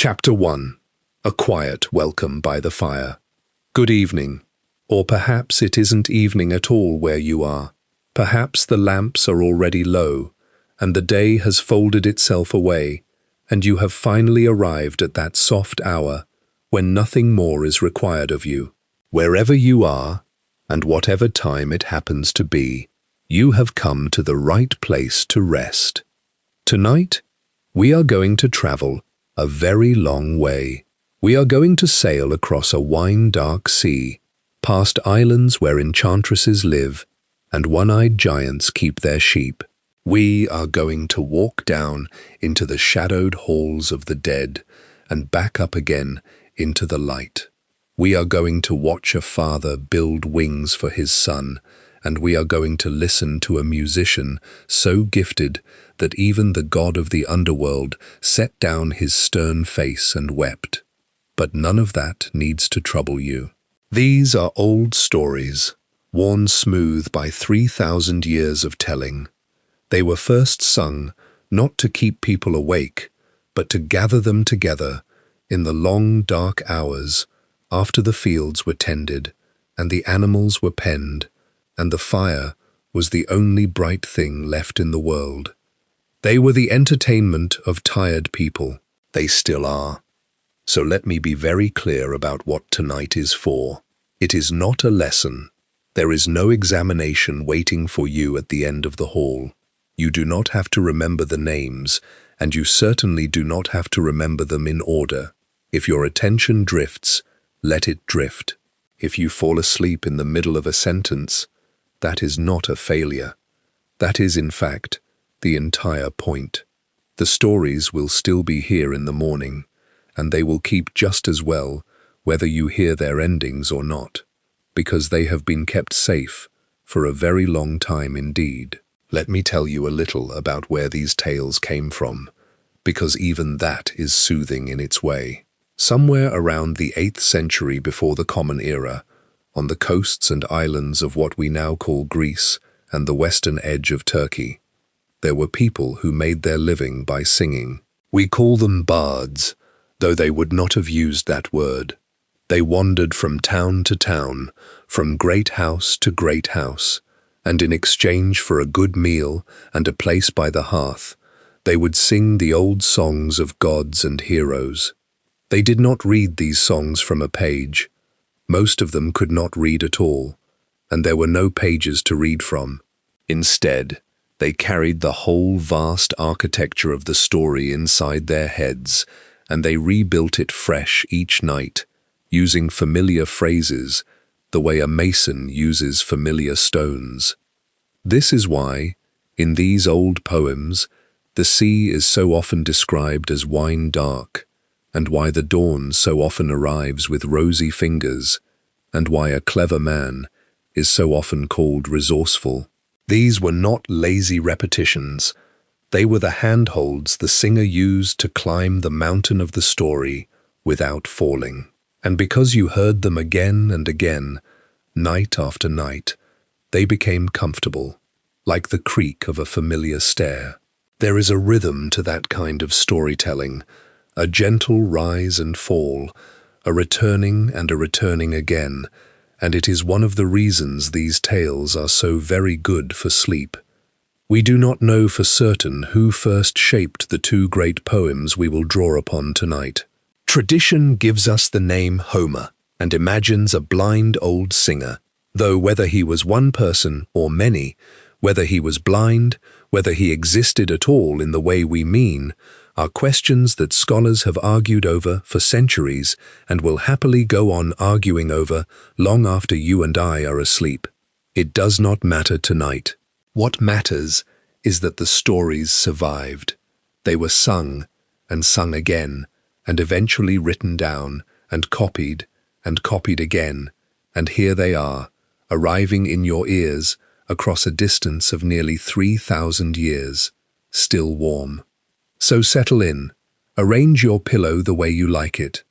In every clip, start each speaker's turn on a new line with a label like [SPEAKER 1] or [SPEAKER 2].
[SPEAKER 1] Chapter 1. A Quiet Welcome by the Fire. Good evening. Or perhaps it isn't evening at all where you are. Perhaps the lamps are already low, and the day has folded itself away, and you have finally arrived at that soft hour when nothing more is required of you. Wherever you are, and whatever time it happens to be, you have come to the right place to rest. Tonight, we are going to travel a very long way. We are going to sail across a wine-dark sea, past islands where enchantresses live and one-eyed giants keep their sheep. We are going to walk down into the shadowed halls of the dead and back up again into the light. We are going to watch a father build wings for his son, and we are going to listen to a musician so gifted that even the god of the underworld set down his stern face and wept. But none of that needs to trouble you. These are old stories, worn smooth by 3,000 years of telling. They were first sung not to keep people awake, but to gather them together in the long dark hours after the fields were tended and the animals were penned, and the fire was the only bright thing left in the world. They were the entertainment of tired people. They still are. So let me be very clear about what tonight is for. It is not a lesson. There is no examination waiting for you at the end of the hall. You do not have to remember the names, and you certainly do not have to remember them in order. If your attention drifts, let it drift. If you fall asleep in the middle of a sentence, that is not a failure. That is, in fact, the entire point. The stories will still be here in the morning, and they will keep just as well whether you hear their endings or not, because they have been kept safe for a very long time indeed. Let me tell you a little about where these tales came from, because even that is soothing in its way. Somewhere around the 8th century before the Common Era, on the coasts and islands of what we now call Greece and the western edge of Turkey, there were people who made their living by singing. We call them bards, though they would not have used that word. They wandered from town to town, from great house to great house, and in exchange for a good meal and a place by the hearth, they would sing the old songs of gods and heroes. They did not read these songs from a page. Most of them could not read at all, and there were no pages to read from. Instead, they carried the whole vast architecture of the story inside their heads, and they rebuilt it fresh each night, using familiar phrases, the way a mason uses familiar stones. This is why, in these old poems, the sea is so often described as wine-dark, and why the dawn so often arrives with rosy fingers, and why a clever man is so often called resourceful. These were not lazy repetitions. They were the handholds the singer used to climb the mountain of the story without falling. And because you heard them again and again, night after night, they became comfortable, like the creak of a familiar stair. There is a rhythm to that kind of storytelling, a gentle rise and fall, a returning and a returning again, and it is one of the reasons these tales are so very good for sleep. We do not know for certain who first shaped the two great poems we will draw upon tonight. Tradition gives us the name Homer and imagines a blind old singer, though whether he was one person or many, whether he was blind, whether he existed at all in the way we mean, are questions that scholars have argued over for centuries and will happily go on arguing over long after you and I are asleep. It does not matter tonight. What matters is that the stories survived. They were sung and sung again, and eventually written down and copied again, and here they are, arriving in your ears across a distance of nearly 3,000 years, still warm. So settle in, arrange your pillow the way you like it.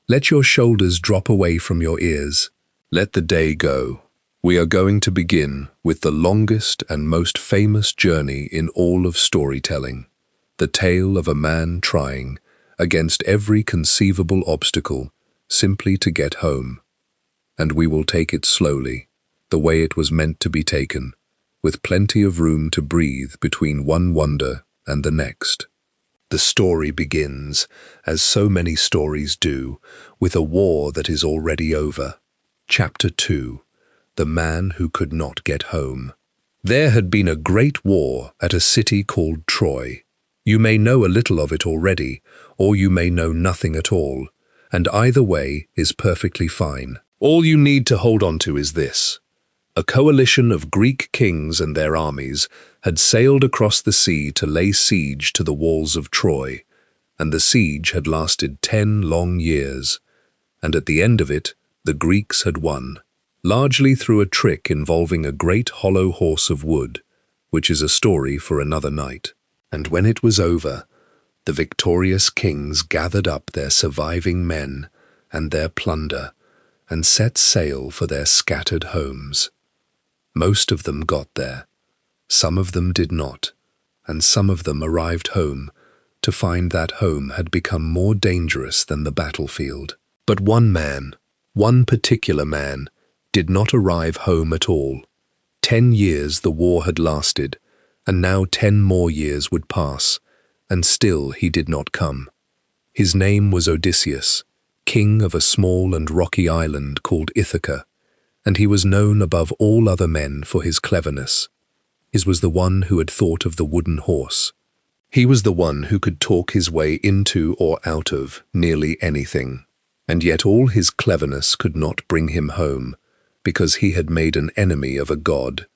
[SPEAKER 1] Let your shoulders drop away from your ears. Let the day go. We are going to begin with the longest and most famous journey in all of storytelling, the tale of a man trying against every conceivable obstacle, simply to get home. And we will take it slowly, the way it was meant to be taken, with plenty of room to breathe between one wonder and the next. The story begins, as so many stories do, with a war that is already over. Chapter 2. The Man Who Could Not Get Home. There had been a great war at a city called Troy. You may know a little of it already, or you may know nothing at all, and either way is perfectly fine. All you need to hold on to is this. A coalition of Greek kings and their armies had sailed across the sea to lay siege to the walls of Troy, and the siege had lasted 10 long years, and at the end of it, the Greeks had won, largely through a trick involving a great hollow horse of wood, which is a story for another night. And when it was over, the victorious kings gathered up their surviving men and their plunder and set sail for their scattered homes. Most of them got there, some of them did not, and some of them arrived home to find that home had become more dangerous than the battlefield. But one particular man, did not arrive home at all. 10 years the war had lasted, and now 10 more years would pass, and still he did not come. His name was Odysseus, king of a small and rocky island called Ithaca, and he was known above all other men for his cleverness. His was the one who had thought of the wooden horse. He was the one who could talk his way into or out of nearly anything, and yet all his cleverness could not bring him home, because he had made an enemy of a god,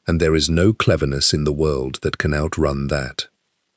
[SPEAKER 1] and there is no cleverness in the world that can outrun that.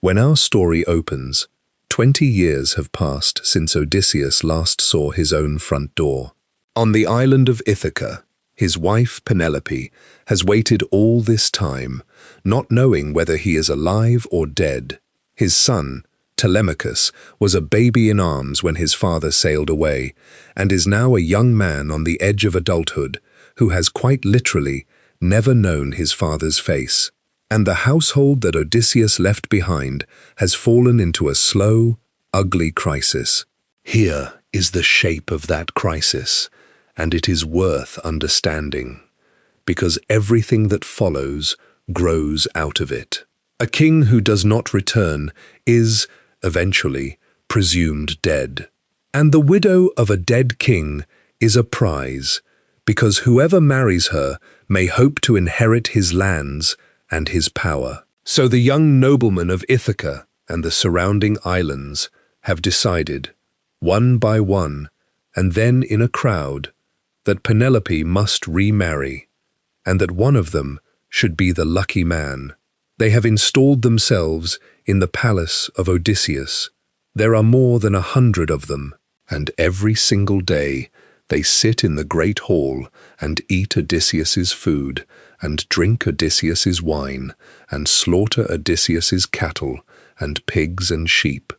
[SPEAKER 1] When our story opens, 20 years have passed since Odysseus last saw his own front door. On the island of Ithaca, his wife Penelope has waited all this time, not knowing whether he is alive or dead. His son, Telemachus, was a baby in arms when his father sailed away, and is now a young man on the edge of adulthood, who has quite literally never known his father's face. And the household that Odysseus left behind has fallen into a slow, ugly crisis. Here is the shape of that crisis, and it is worth understanding, because everything that follows grows out of it. A king who does not return is, eventually, presumed dead. And the widow of a dead king is a prize, because whoever marries her may hope to inherit his lands and his power. So the young noblemen of Ithaca and the surrounding islands have decided, one by one, and then in a crowd, that Penelope must remarry, and that one of them should be the lucky man. They have installed themselves in the palace of Odysseus. There are more than 100 of them, and every single day they sit in the great hall and eat Odysseus's food, and drink Odysseus's wine, and slaughter Odysseus's cattle, and pigs and sheep,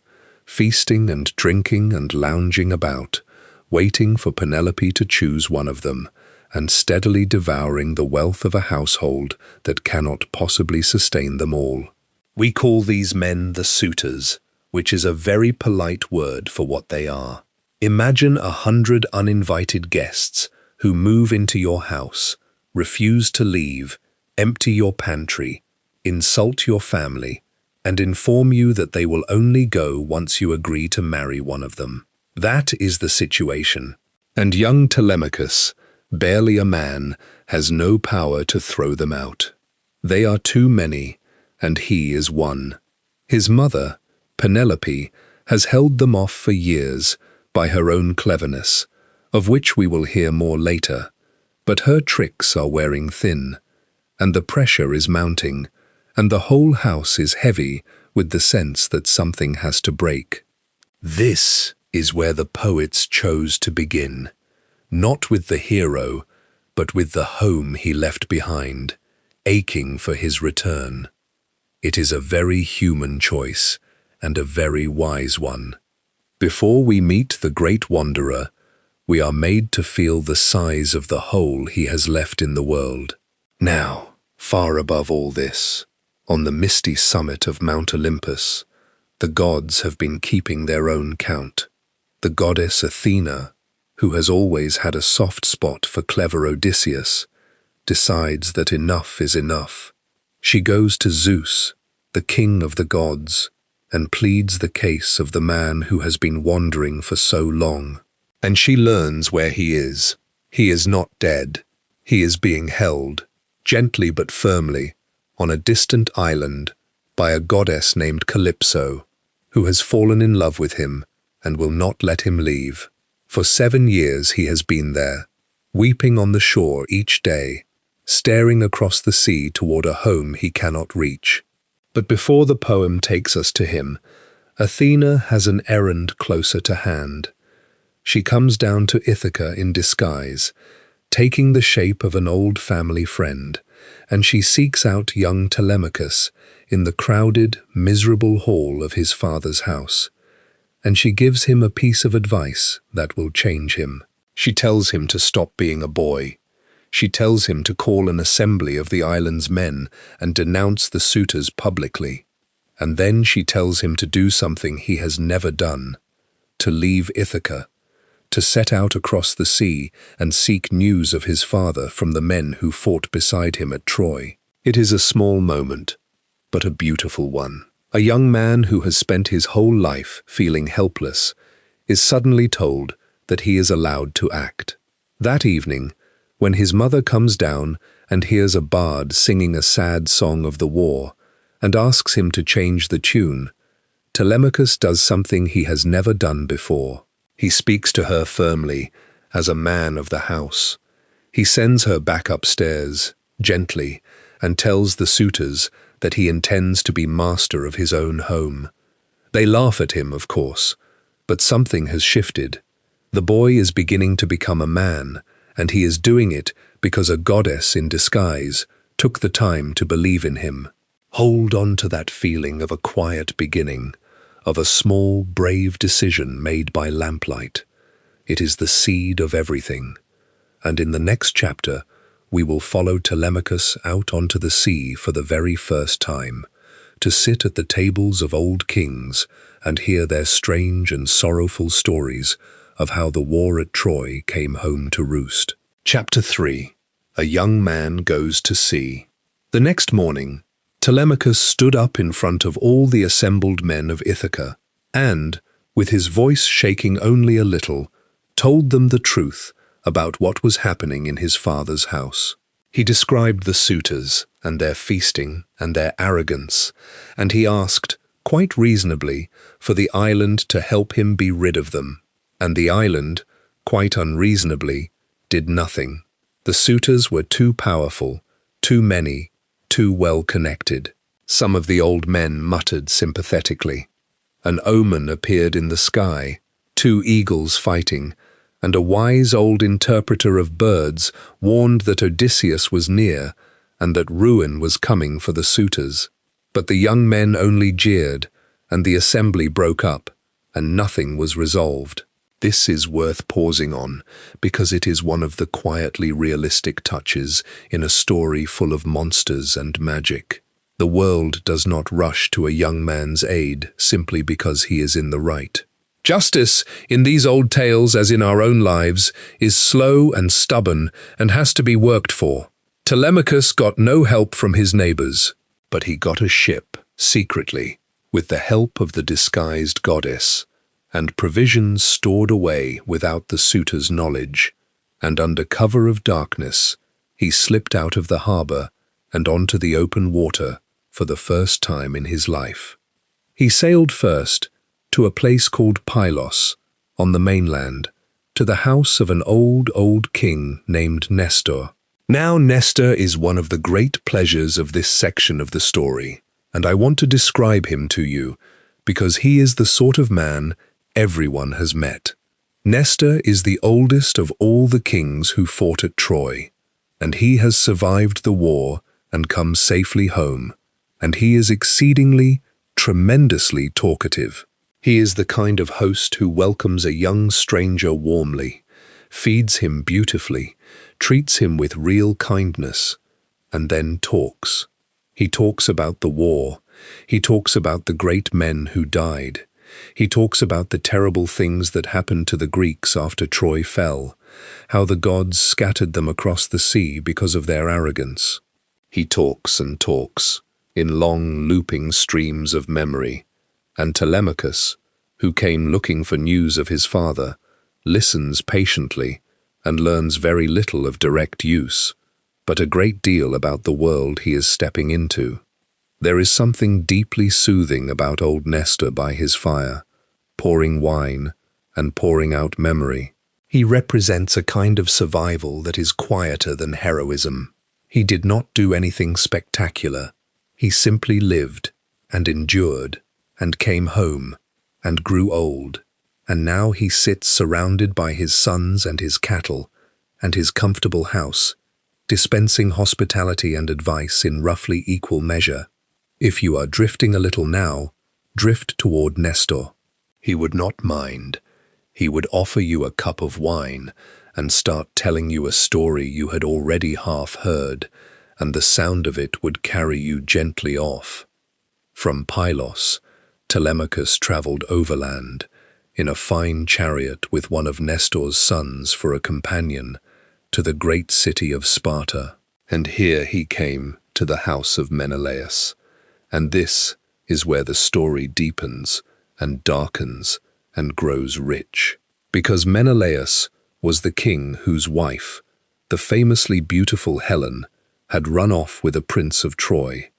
[SPEAKER 1] feasting and drinking and lounging about, waiting for Penelope to choose one of them, and steadily devouring the wealth of a household that cannot possibly sustain them all. We call these men the suitors, which is a very polite word for what they are. Imagine 100 uninvited guests who move into your house, refuse to leave, empty your pantry, insult your family, and inform you that they will only go once you agree to marry one of them. That is the situation. And young Telemachus, barely a man, has no power to throw them out. They are too many, and he is one. His mother, Penelope, has held them off for years by her own cleverness, of which we will hear more later. But her tricks are wearing thin, and the pressure is mounting, and the whole house is heavy with the sense that something has to break. This is where the poets chose to begin, not with the hero, but with the home he left behind, aching for his return. It is a very human choice, and a very wise one. Before we meet the great wanderer, we are made to feel the size of the hole he has left in the world. Now, far above all this, on the misty summit of Mount Olympus, The gods have been keeping their own count. The goddess Athena, who has always had a soft spot for clever Odysseus, decides that enough is enough. She goes to Zeus, the king of the gods, and pleads the case of the man who has been wandering for so long. And she learns where he is. He is not dead. He is being held, gently but firmly, on a distant island by a goddess named Calypso, who has fallen in love with him and will not let him leave. For 7 years he has been there, weeping on the shore each day, staring across the sea toward a home he cannot reach. But before the poem takes us to him, Athena has an errand closer to hand. She comes down to Ithaca in disguise, taking the shape of an old family friend, and she seeks out young Telemachus in the crowded, miserable hall of his father's house. And she gives him a piece of advice that will change him. She tells him to stop being a boy. She tells him to call an assembly of the island's men and denounce the suitors publicly. And then she tells him to do something he has never done, to leave Ithaca, to set out across the sea and seek news of his father from the men who fought beside him at Troy. It is a small moment, but a beautiful one. A young man who has spent his whole life feeling helpless is suddenly told that he is allowed to act. That evening, when his mother comes down and hears a bard singing a sad song of the war and asks him to change the tune, Telemachus does something he has never done before. He speaks to her firmly, as a man of the house. He sends her back upstairs, gently, and tells the suitors that he intends to be master of his own home. They laugh at him, of course, but something has shifted. The boy is beginning to become a man, and he is doing it because a goddess in disguise took the time to believe in him. Hold on to that feeling of a quiet beginning, of a small, brave decision made by lamplight. It is the seed of everything. And in the next chapter, we will follow Telemachus out onto the sea for the very first time, to sit at the tables of old kings and hear their strange and sorrowful stories of how the war at Troy came home to roost. Chapter 3. A young man goes to sea. The next morning, Telemachus stood up in front of all the assembled men of Ithaca and, with his voice shaking only a little, told them the truth about what was happening in his father's house. He described the suitors and their feasting and their arrogance, and he asked, quite reasonably, for the island to help him be rid of them. And the island, quite unreasonably, did nothing. The suitors were too powerful, too many, too well connected. Some of the old men muttered sympathetically. An omen appeared in the sky, 2 eagles fighting, and a wise old interpreter of birds warned that Odysseus was near and that ruin was coming for the suitors. But the young men only jeered, and the assembly broke up, and nothing was resolved. This is worth pausing on, because it is one of the quietly realistic touches in a story full of monsters and magic. The world does not rush to a young man's aid simply because he is in the right. Justice, in these old tales as in our own lives, is slow and stubborn and has to be worked for. Telemachus got no help from his neighbors, but he got a ship, secretly, with the help of the disguised goddess, and provisions stored away without the suitor's knowledge, and under cover of darkness, he slipped out of the harbor and onto the open water for the first time in his life. He sailed first to a place called Pylos, on the mainland, to the house of an old king named Nestor. Now Nestor is one of the great pleasures of this section of the story, and I want to describe him to you, because he is the sort of man everyone has met. Nestor is the oldest of all the kings who fought at Troy, and he has survived the war and come safely home, and he is exceedingly, tremendously talkative. He is the kind of host who welcomes a young stranger warmly, feeds him beautifully, treats him with real kindness, and then talks. He talks about the war. He talks about the great men who died. He talks about the terrible things that happened to the Greeks after Troy fell, how the gods scattered them across the sea because of their arrogance. He talks and talks, in long looping streams of memory, and Telemachus, who came looking for news of his father, listens patiently and learns very little of direct use, but a great deal about the world he is stepping into. There is something deeply soothing about old Nestor by his fire, pouring wine and pouring out memory. He represents a kind of survival that is quieter than heroism. He did not do anything spectacular. He simply lived and endured and came home and grew old, and now he sits surrounded by his sons and his cattle and his comfortable house, dispensing hospitality and advice in roughly equal measure. If you are drifting a little now, drift toward Nestor. He would not mind. He would offer you a cup of wine and start telling you a story you had already half heard, and the sound of it would carry you gently off. From Pylos, Telemachus traveled overland, in a fine chariot with one of Nestor's sons for a companion, to the great city of Sparta. And here he came to the house of Menelaus. And this is where the story deepens and darkens and grows rich. Because Menelaus was the king whose wife, the famously beautiful Helen, had run off with a prince of Troy,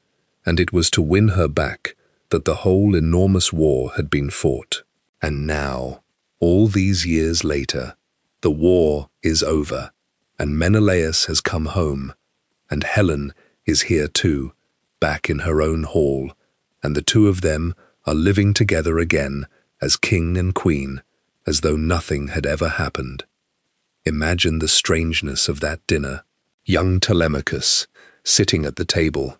[SPEAKER 1] and it was to win her back that the whole enormous war had been fought. And now, all these years later, the war is over, and Menelaus has come home, and Helen is here too, back in her own hall, and the two of them are living together again as king and queen, as though nothing had ever happened. Imagine the strangeness of that dinner. Young Telemachus, sitting at the table,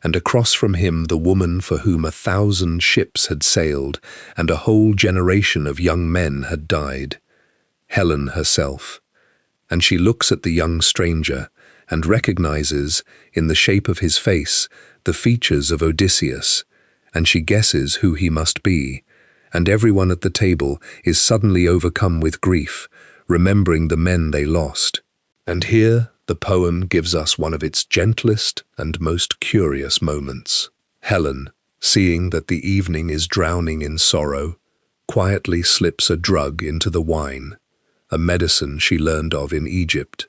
[SPEAKER 1] and across from him the woman for whom 1,000 ships had sailed and a whole generation of young men had died, Helen herself. And she looks at the young stranger and recognizes, in the shape of his face, the features of Odysseus, and she guesses who he must be, and everyone at the table is suddenly overcome with grief, remembering the men they lost. And here the poem gives us one of its gentlest and most curious moments. Helen, seeing that the evening is drowning in sorrow, quietly slips a drug into the wine, a medicine she learned of in Egypt,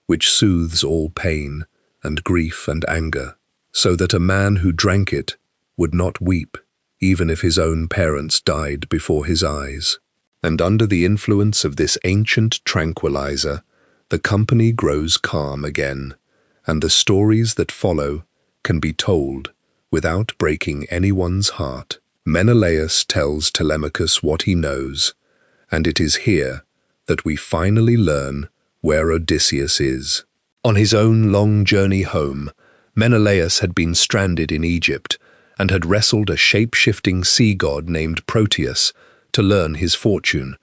[SPEAKER 1] which soothes all pain and grief and anger, so that a man who drank it would not weep, even if his own parents died before his eyes. And under the influence of this ancient tranquilizer, the company grows calm again, and the stories that follow can be told without breaking anyone's heart. Menelaus tells Telemachus what he knows, and it is here that we finally learn where Odysseus is. On his own long journey home, Menelaus had been stranded in Egypt and had wrestled a shape-shifting sea god named Proteus to learn his fortune,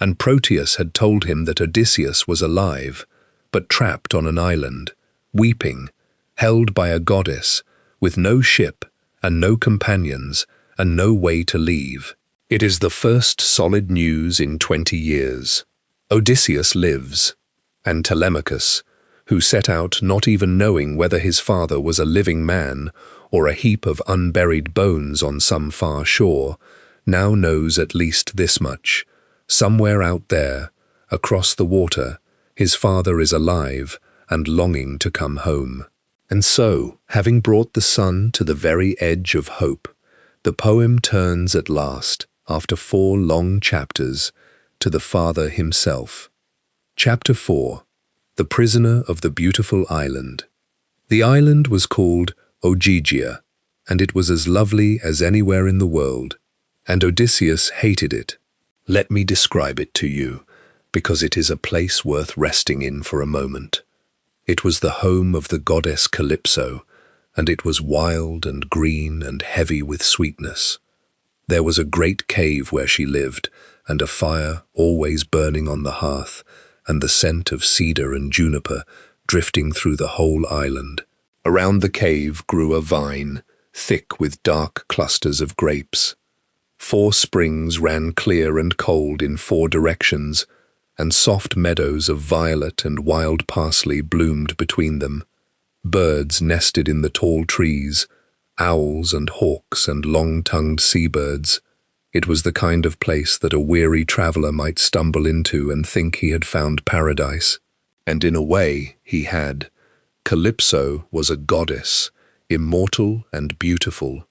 [SPEAKER 1] and Proteus had told him that Odysseus was alive, but trapped on an island, weeping, held by a goddess, with no ship and no companions and no way to leave. It is the first solid news in 20 years. Odysseus lives, and Telemachus, who set out not even knowing whether his father was a living man or a heap of unburied bones on some far shore, now knows at least this much. Somewhere out there, across the water, his father is alive and longing to come home. And so, having brought the sun to the very edge of hope, the poem turns at last, after 4 long chapters, to the father himself. Chapter 4. The Prisoner of the Beautiful Island. The island was called Ogygia, and it was as lovely as anywhere in the world, and Odysseus hated it. Let me describe it to you, because it is a place worth resting in for a moment. It was the home of the goddess Calypso, and it was wild and green and heavy with sweetness. There was a great cave where she lived, and a fire always burning on the hearth, and the scent of cedar and juniper drifting through the whole island. Around the cave grew a vine, thick with dark clusters of grapes. 4 springs ran clear and cold in 4 directions, and soft meadows of violet and wild parsley bloomed between them. Birds nested in the tall trees, owls and hawks and long-tongued seabirds. It was the kind of place that a weary traveller might stumble into and think he had found paradise. And in a way, he had. Calypso was a goddess, immortal and beautiful,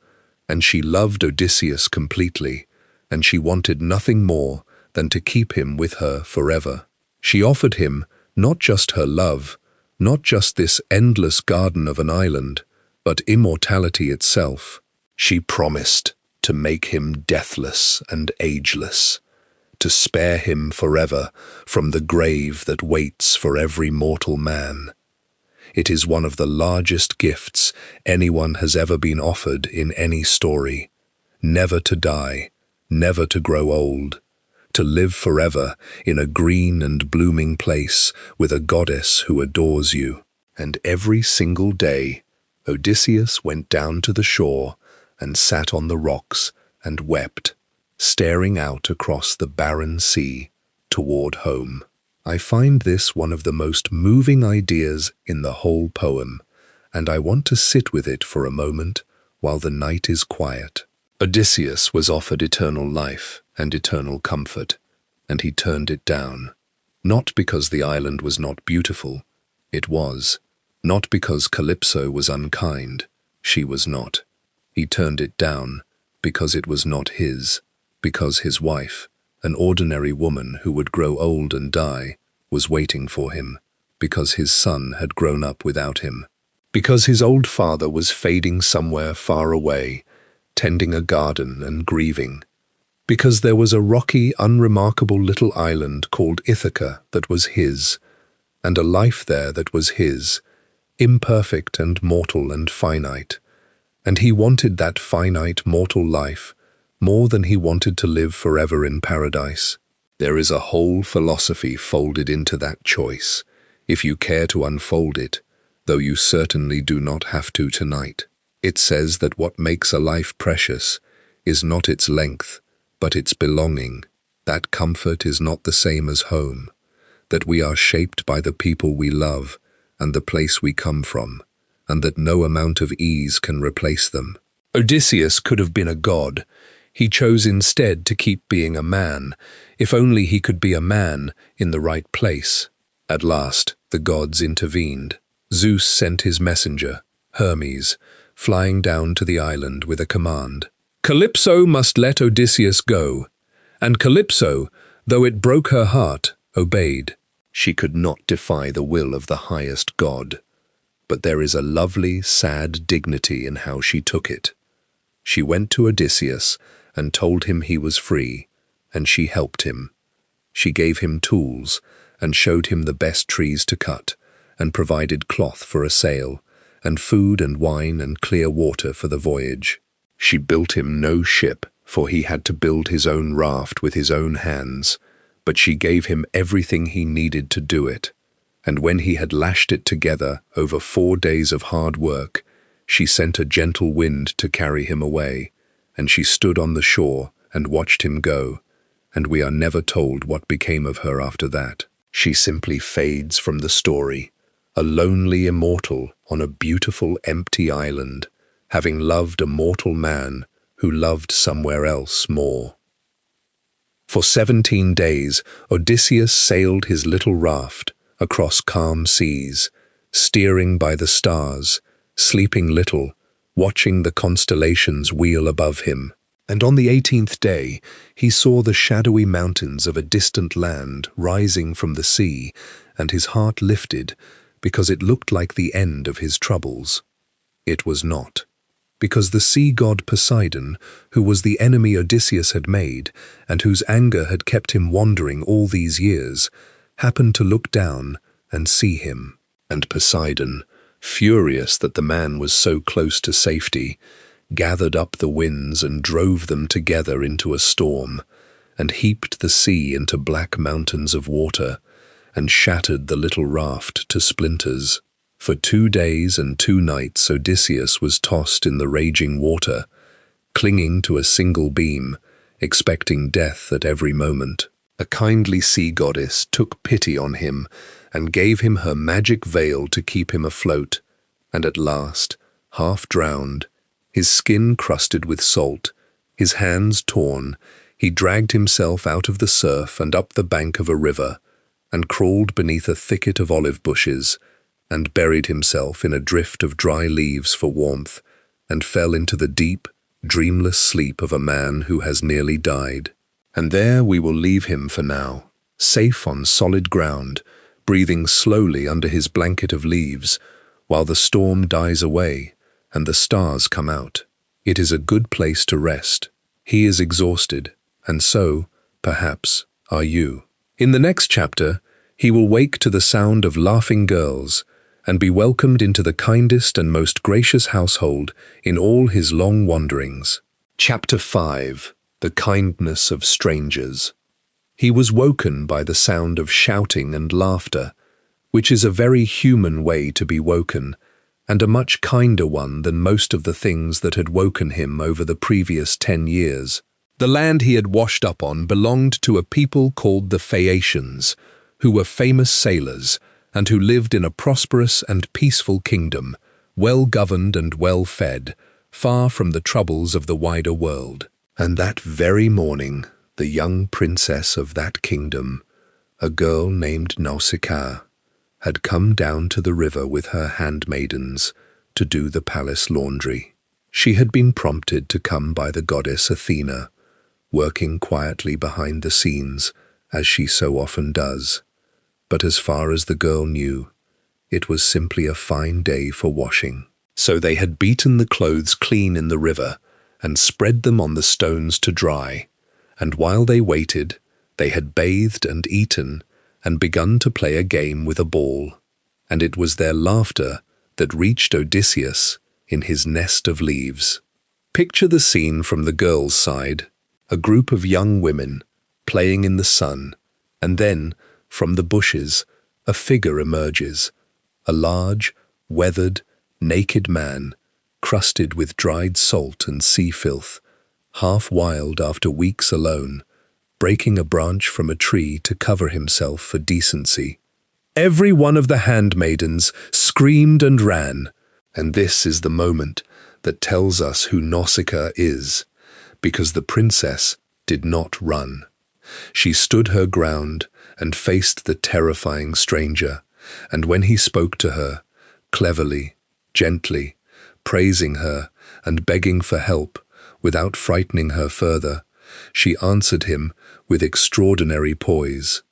[SPEAKER 1] and she loved Odysseus completely, and she wanted nothing more than to keep him with her forever. She offered him not just her love, not just this endless garden of an island, but immortality itself. She promised to make him deathless and ageless, to spare him forever from the grave that waits for every mortal man. It is one of the largest gifts anyone has ever been offered in any story. Never to die, never to grow old, to live forever in a green and blooming place with a goddess who adores you. And every single day, Odysseus went down to the shore and sat on the rocks and wept, staring out across the barren sea toward home. I find this one of the most moving ideas in the whole poem, and I want to sit with it for a moment while the night is quiet. Odysseus was offered eternal life and eternal comfort, and he turned it down. Not because the island was not beautiful, it was. Not because Calypso was unkind, she was not. He turned it down because it was not his, because his wife, an ordinary woman who would grow old and die, was waiting for him, because his son had grown up without him, because his old father was fading somewhere far away, tending a garden and grieving, because there was a rocky, unremarkable little island called Ithaca that was his, and a life there that was his, imperfect and mortal and finite, and he wanted that finite, mortal life more than he wanted to live forever in paradise. There is a whole philosophy folded into that choice, if you care to unfold it, though you certainly do not have to tonight. It says that what makes a life precious is not its length, but its belonging. That comfort is not the same as home, that we are shaped by the people we love and the place we come from, and that no amount of ease can replace them. Odysseus could have been a god. He chose instead to keep being a man, if only he could be a man in the right place. At last, the gods intervened. Zeus sent his messenger, Hermes, flying down to the island with a command. Calypso must let Odysseus go, and Calypso, though it broke her heart, obeyed. She could not defy the will of the highest god, but there is a lovely, sad dignity in how she took it. She went to Odysseus and told him he was free, and she helped him. She gave him tools and showed him the best trees to cut, and provided cloth for a sail, and food and wine and clear water for the voyage. She built him no ship, for he had to build his own raft with his own hands, but she gave him everything he needed to do it. And when he had lashed it together over 4 days of hard work, she sent a gentle wind to carry him away, and she stood on the shore and watched him go, and we are never told what became of her after that. She simply fades from the story, a lonely immortal on a beautiful empty island, having loved a mortal man who loved somewhere else more. For 17 days, Odysseus sailed his little raft across calm seas, steering by the stars, sleeping little, watching the constellations wheel above him. And on the 18th day, he saw the shadowy mountains of a distant land rising from the sea, and his heart lifted because it looked like the end of his troubles. It was not, because the sea god Poseidon, who was the enemy Odysseus had made, and whose anger had kept him wandering all these years, happened to look down and see him. And Poseidon, furious that the man was so close to safety, gathered up the winds and drove them together into a storm, and heaped the sea into black mountains of water, and shattered the little raft to splinters. For 2 days and 2 nights Odysseus was tossed in the raging water, clinging to a single beam, expecting death at every moment. A kindly sea goddess took pity on him and gave him her magic veil to keep him afloat, and at last, half drowned, his skin crusted with salt, his hands torn, he dragged himself out of the surf and up the bank of a river, and crawled beneath a thicket of olive bushes, and buried himself in a drift of dry leaves for warmth, and fell into the deep, dreamless sleep of a man who has nearly died. And there we will leave him for now, safe on solid ground, breathing slowly under his blanket of leaves, while the storm dies away and the stars come out. It is a good place to rest. He is exhausted, and so, perhaps, are you. In the next chapter, he will wake to the sound of laughing girls and be welcomed into the kindest and most gracious household in all his long wanderings. Chapter 5. The Kindness of Strangers. He was woken by the sound of shouting and laughter, which is a very human way to be woken, and a much kinder one than most of the things that had woken him over the previous 10 years. The land he had washed up on belonged to a people called the Phaeacians, who were famous sailors, and who lived in a prosperous and peaceful kingdom, well-governed and well-fed, far from the troubles of the wider world. And that very morning, the young princess of that kingdom, a girl named Nausicaa, had come down to the river with her handmaidens to do the palace laundry. She had been prompted to come by the goddess Athena, working quietly behind the scenes, as she so often does. But as far as the girl knew, it was simply a fine day for washing. So they had beaten the clothes clean in the river and spread them on the stones to dry, and while they waited, they had bathed and eaten and begun to play a game with a ball, and it was their laughter that reached Odysseus in his nest of leaves. Picture the scene from the girls' side, a group of young women playing in the sun, and then, from the bushes, a figure emerges, a large, weathered, naked man, crusted with dried salt and sea filth, half wild after weeks alone, breaking a branch from a tree to cover himself for decency. Every one of the handmaidens screamed and ran, and this is the moment that tells us who Nausicaa is, because the princess did not run. She stood her ground and faced the terrifying stranger, and when he spoke to her, cleverly, gently, praising her and begging for help, without frightening her further, she answered him with extraordinary poise.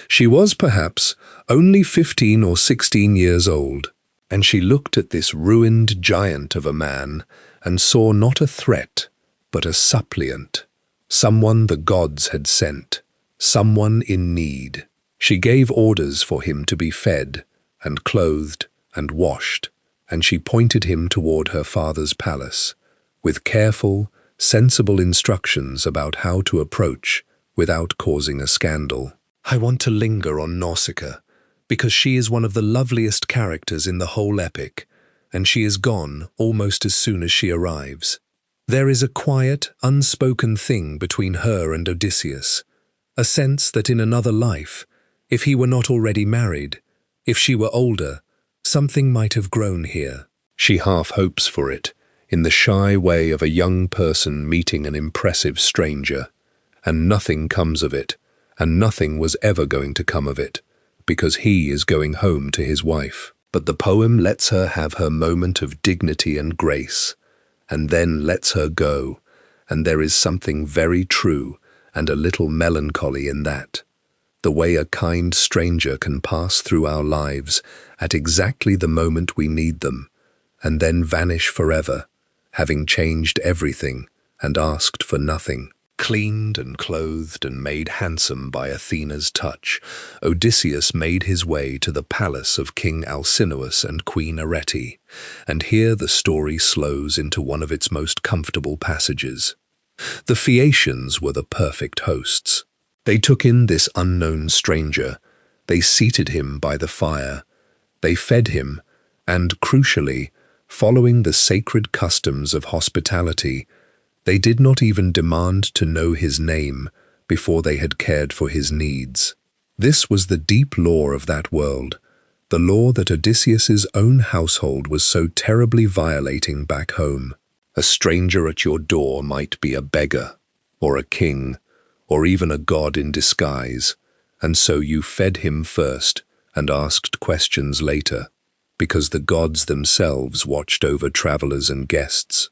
[SPEAKER 1] She was perhaps only 15 or 16 years old, and she looked at this ruined giant of a man and saw not a threat, but a suppliant, someone the gods had sent, someone in need. She gave orders for him to be fed and clothed and washed, and she pointed him toward her father's palace, with careful, sensible instructions about how to approach without causing a scandal. I want to linger on Nausicaa, because she is one of the loveliest characters in the whole epic, and she is gone almost as soon as she arrives. There is a quiet, unspoken thing between her and Odysseus, a sense that in another life, if he were not already married, if she were older, something might have grown here. She half hopes for it, in the shy way of a young person meeting an impressive stranger, and nothing comes of it, and nothing was ever going to come of it, because he is going home to his wife. But the poem lets her have her moment of dignity and grace, and then lets her go, and there is something very true and a little melancholy in that. The way a kind stranger can pass through our lives at exactly the moment we need them, and then vanish forever, having changed everything and asked for nothing. Cleaned and clothed and made handsome by Athena's touch, Odysseus made his way to the palace of King Alcinous and Queen Arete, and here the story slows into one of its most comfortable passages. The Phaeacians were the perfect hosts. They took in this unknown stranger, they seated him by the fire, they fed him, And crucially, following the sacred customs of hospitality, they did not even demand to know his name before they had cared for his needs. This was the deep law of that world, the law that Odysseus's own household was so terribly violating back home. A stranger at your door might be a beggar, or a king, or even a god in disguise, and so you fed him first and asked questions later, because the gods themselves watched over travelers and guests.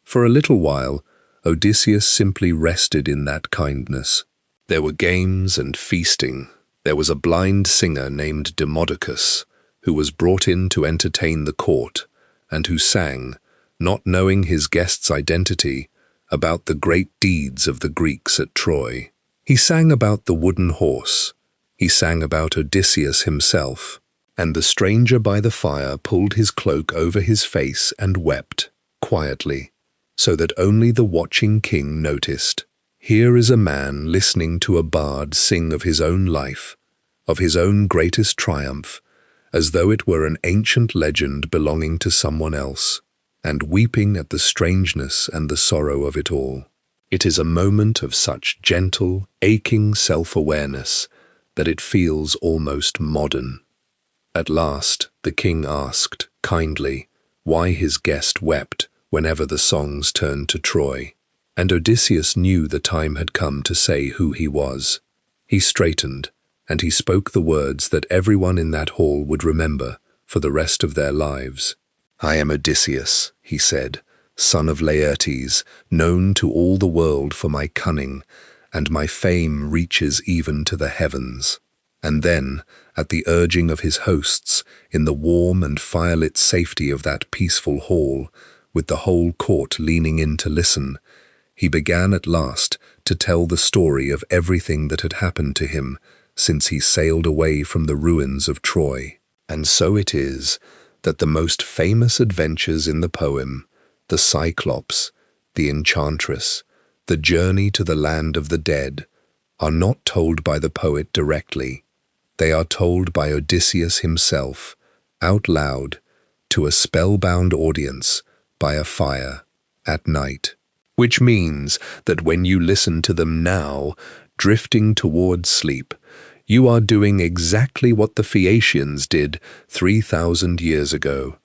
[SPEAKER 1] For a little while, Odysseus simply rested in that kindness. There were games and feasting. There was a blind singer named Demodocus, who was brought in to entertain the court, and who sang, not knowing his guest's identity, about the great deeds of the Greeks at Troy. He sang about the wooden horse. He sang about Odysseus himself, and the stranger by the fire pulled his cloak over his face and wept, quietly, so that only the watching king noticed. Here is a man listening to a bard sing of his own life, of his own greatest triumph, as though it were an ancient legend belonging to someone else, and weeping at the strangeness and the sorrow of it all. It is a moment of such gentle, aching self-awareness that it feels almost modern. At last, the king asked, kindly, why his guest wept whenever the songs turned to Troy, and Odysseus knew the time had come to say who he was. He straightened, and he spoke the words that everyone in that hall would remember for the rest of their lives. "I am Odysseus," he said, "son of Laertes, known to all the world for my cunning, and my fame reaches even to the heavens." And then, at the urging of his hosts, in the warm and firelit safety of that peaceful hall, with the whole court leaning in to listen, he began at last to tell the story of everything that had happened to him since he sailed away from the ruins of Troy. And so it is that the most famous adventures in the poem, the Cyclops, the Enchantress, the journey to the land of the dead, are not told by the poet directly. They are told by Odysseus himself, out loud, to a spellbound audience, by a fire, at night. Which means that when you listen to them now, drifting towards sleep, you are doing exactly what the Phaeacians did 3,000 years ago.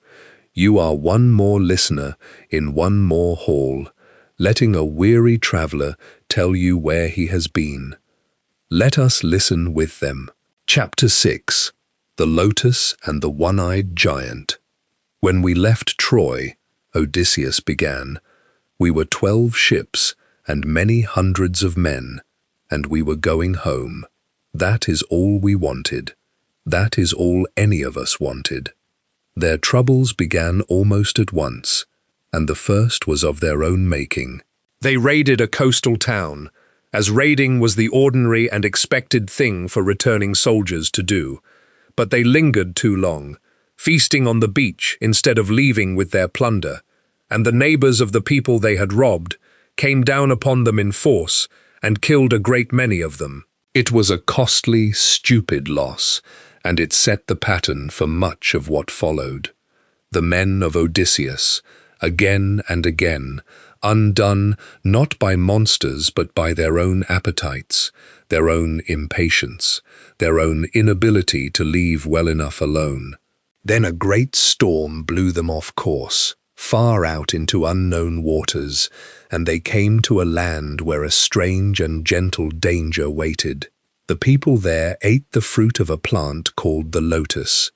[SPEAKER 1] You are one more listener in one more hall, letting a weary traveler tell you where he has been. Let us listen with them. Chapter 6. The Lotus and the One-Eyed Giant. When we left Troy, Odysseus began, we were 12 ships and many hundreds of men, and we were going home. That is all we wanted. That is all any of us wanted. Their troubles began almost at once, and the first was of their own making. They raided a coastal town, as raiding was the ordinary and expected thing for returning soldiers to do. But they lingered too long, feasting on the beach instead of leaving with their plunder, and the neighbors of the people they had robbed came down upon them in force and killed a great many of them. It was a costly, stupid loss, and it set the pattern for much of what followed. The men of Odysseus, again and again, undone not by monsters but by their own appetites, their own impatience, their own inability to leave well enough alone. Then a great storm blew them off course, far out into unknown waters, and they came to a land where a strange and gentle danger waited. The people there ate the fruit of a plant called the lotus,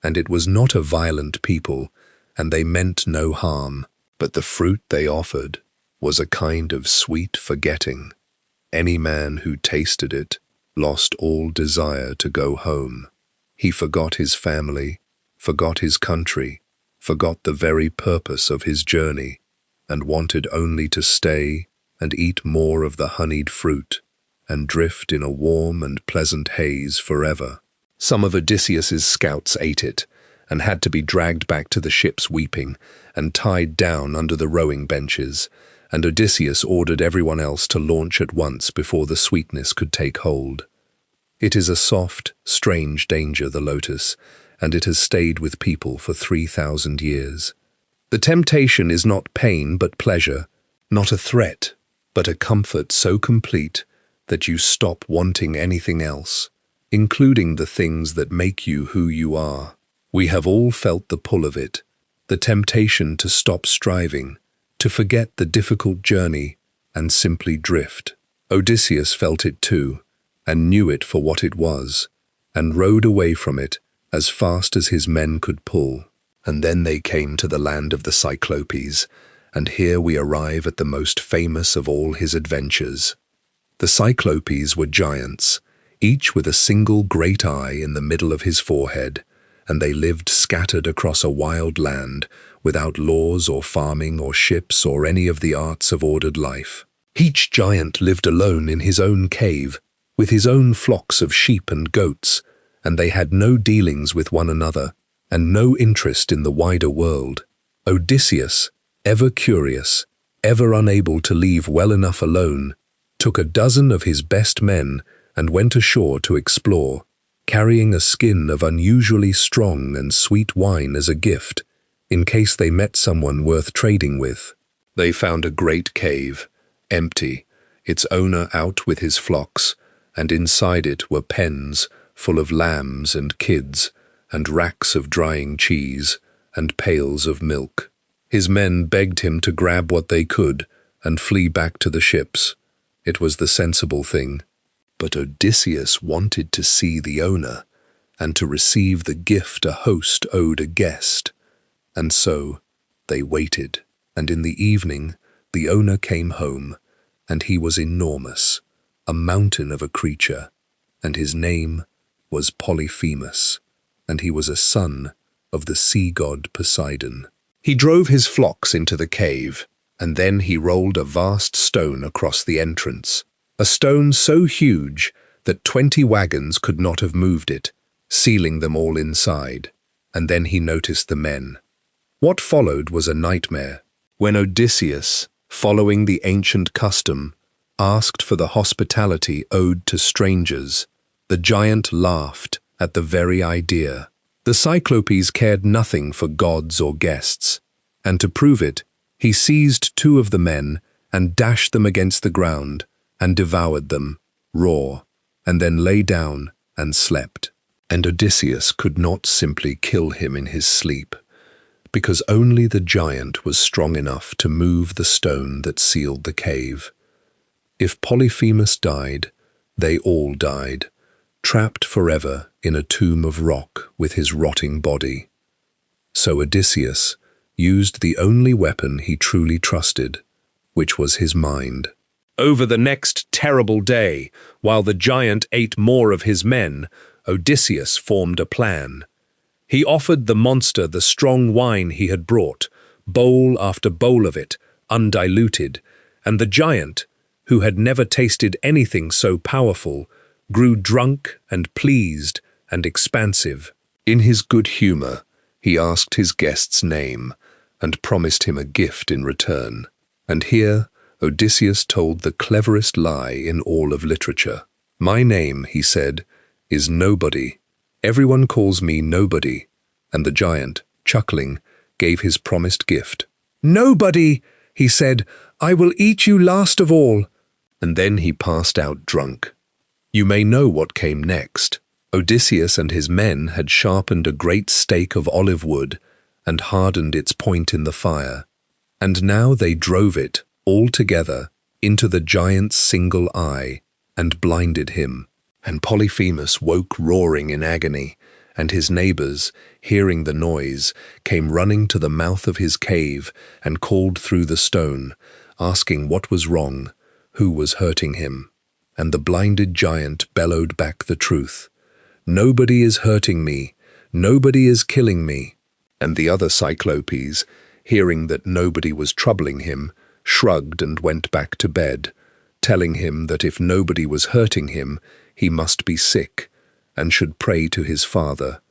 [SPEAKER 1] and it was not a violent people, and they meant no harm, but the fruit they offered was a kind of sweet forgetting. Any man who tasted it lost all desire to go home. He forgot his family, forgot his country, forgot the very purpose of his journey, and wanted only to stay and eat more of the honeyed fruit, and drift in a warm and pleasant haze forever. Some of Odysseus's scouts ate it, and had to be dragged back to the ships weeping, and tied down under the rowing benches, and Odysseus ordered everyone else to launch at once before the sweetness could take hold. It is a soft, Strange danger, the lotus, and it has stayed with people for 3,000 years. The temptation is not pain but pleasure, not a threat, but a comfort so complete that you stop wanting anything else, including the things that make you who you are. We have all felt the pull of it, the temptation to stop striving, to forget the difficult journey and simply drift. Odysseus felt it too, and knew it for what it was, and rode away from it as fast as his men could pull. And then they came to the land of the Cyclopes, and here we arrive at the most famous of all his adventures. The Cyclopes were giants, each with a single great eye in the middle of his forehead, and they lived scattered across a wild land, without laws or farming or ships or any of the arts of ordered life. Each giant lived alone in his own cave, with his own flocks of sheep and goats, and they had no dealings with one another, and no interest in the wider world. Odysseus, ever curious, ever unable to leave well enough alone, took a dozen of his best men and went ashore to explore, carrying a skin of unusually strong and sweet wine as a gift, in case they met someone worth trading with. They found a great cave, empty, its owner out with his flocks, and inside it were pens full of lambs and kids, and racks of drying cheese, and pails of milk. His men begged him to grab what they could and flee back to the ships. It was the sensible thing. But Odysseus wanted to see the owner, and to receive the gift a host owed a guest. And so they waited, and in the evening the owner came home, and he was enormous, a mountain of a creature, and his name was Polyphemus, and he was a son of the sea god Poseidon. He drove his flocks into the cave, and then he rolled a vast stone across the entrance, a stone so huge that 20 wagons could not have moved it, sealing them all inside. And then he noticed the men. What followed was a nightmare. When Odysseus, following the ancient custom, asked for the hospitality owed to strangers, the giant laughed at the very idea. The Cyclopes cared nothing for gods or guests, and to prove it, he seized 2 of the men and dashed them against the ground and devoured them, raw, and then lay down and slept. And Odysseus could not simply kill him in his sleep, because only the giant was strong enough to move the stone that sealed the cave. If Polyphemus died, they all died, trapped forever in a tomb of rock with his rotting body. So Odysseus used the only weapon he truly trusted, which was his mind. Over the next terrible day, while the giant ate more of his men, Odysseus formed a plan. He offered the monster the strong wine he had brought, bowl after bowl of it, undiluted, and the giant, who had never tasted anything so powerful, grew drunk and pleased and expansive. In his good humor, he asked his guest's name and promised him a gift in return. And here, Odysseus told the cleverest lie in all of literature. "My name," he said, "is Nobody. Everyone calls me Nobody." And the giant, chuckling, gave his promised gift. "Nobody," he said, "I will eat you last of all." And then he passed out drunk. You may know what came next. Odysseus and his men had sharpened a great stake of olive wood and hardened its point in the fire, and now they drove it, all together, into the giant's single eye, and blinded him. And Polyphemus woke roaring in agony, and his neighbors, hearing the noise, came running to the mouth of his cave and called through the stone, asking what was wrong, who was hurting him. And the blinded giant bellowed back the truth. "Nobody is hurting me. Nobody is killing me." And the other Cyclopes, hearing that nobody was troubling him, shrugged and went back to bed, telling him that if nobody was hurting him, he must be sick and should pray to his father,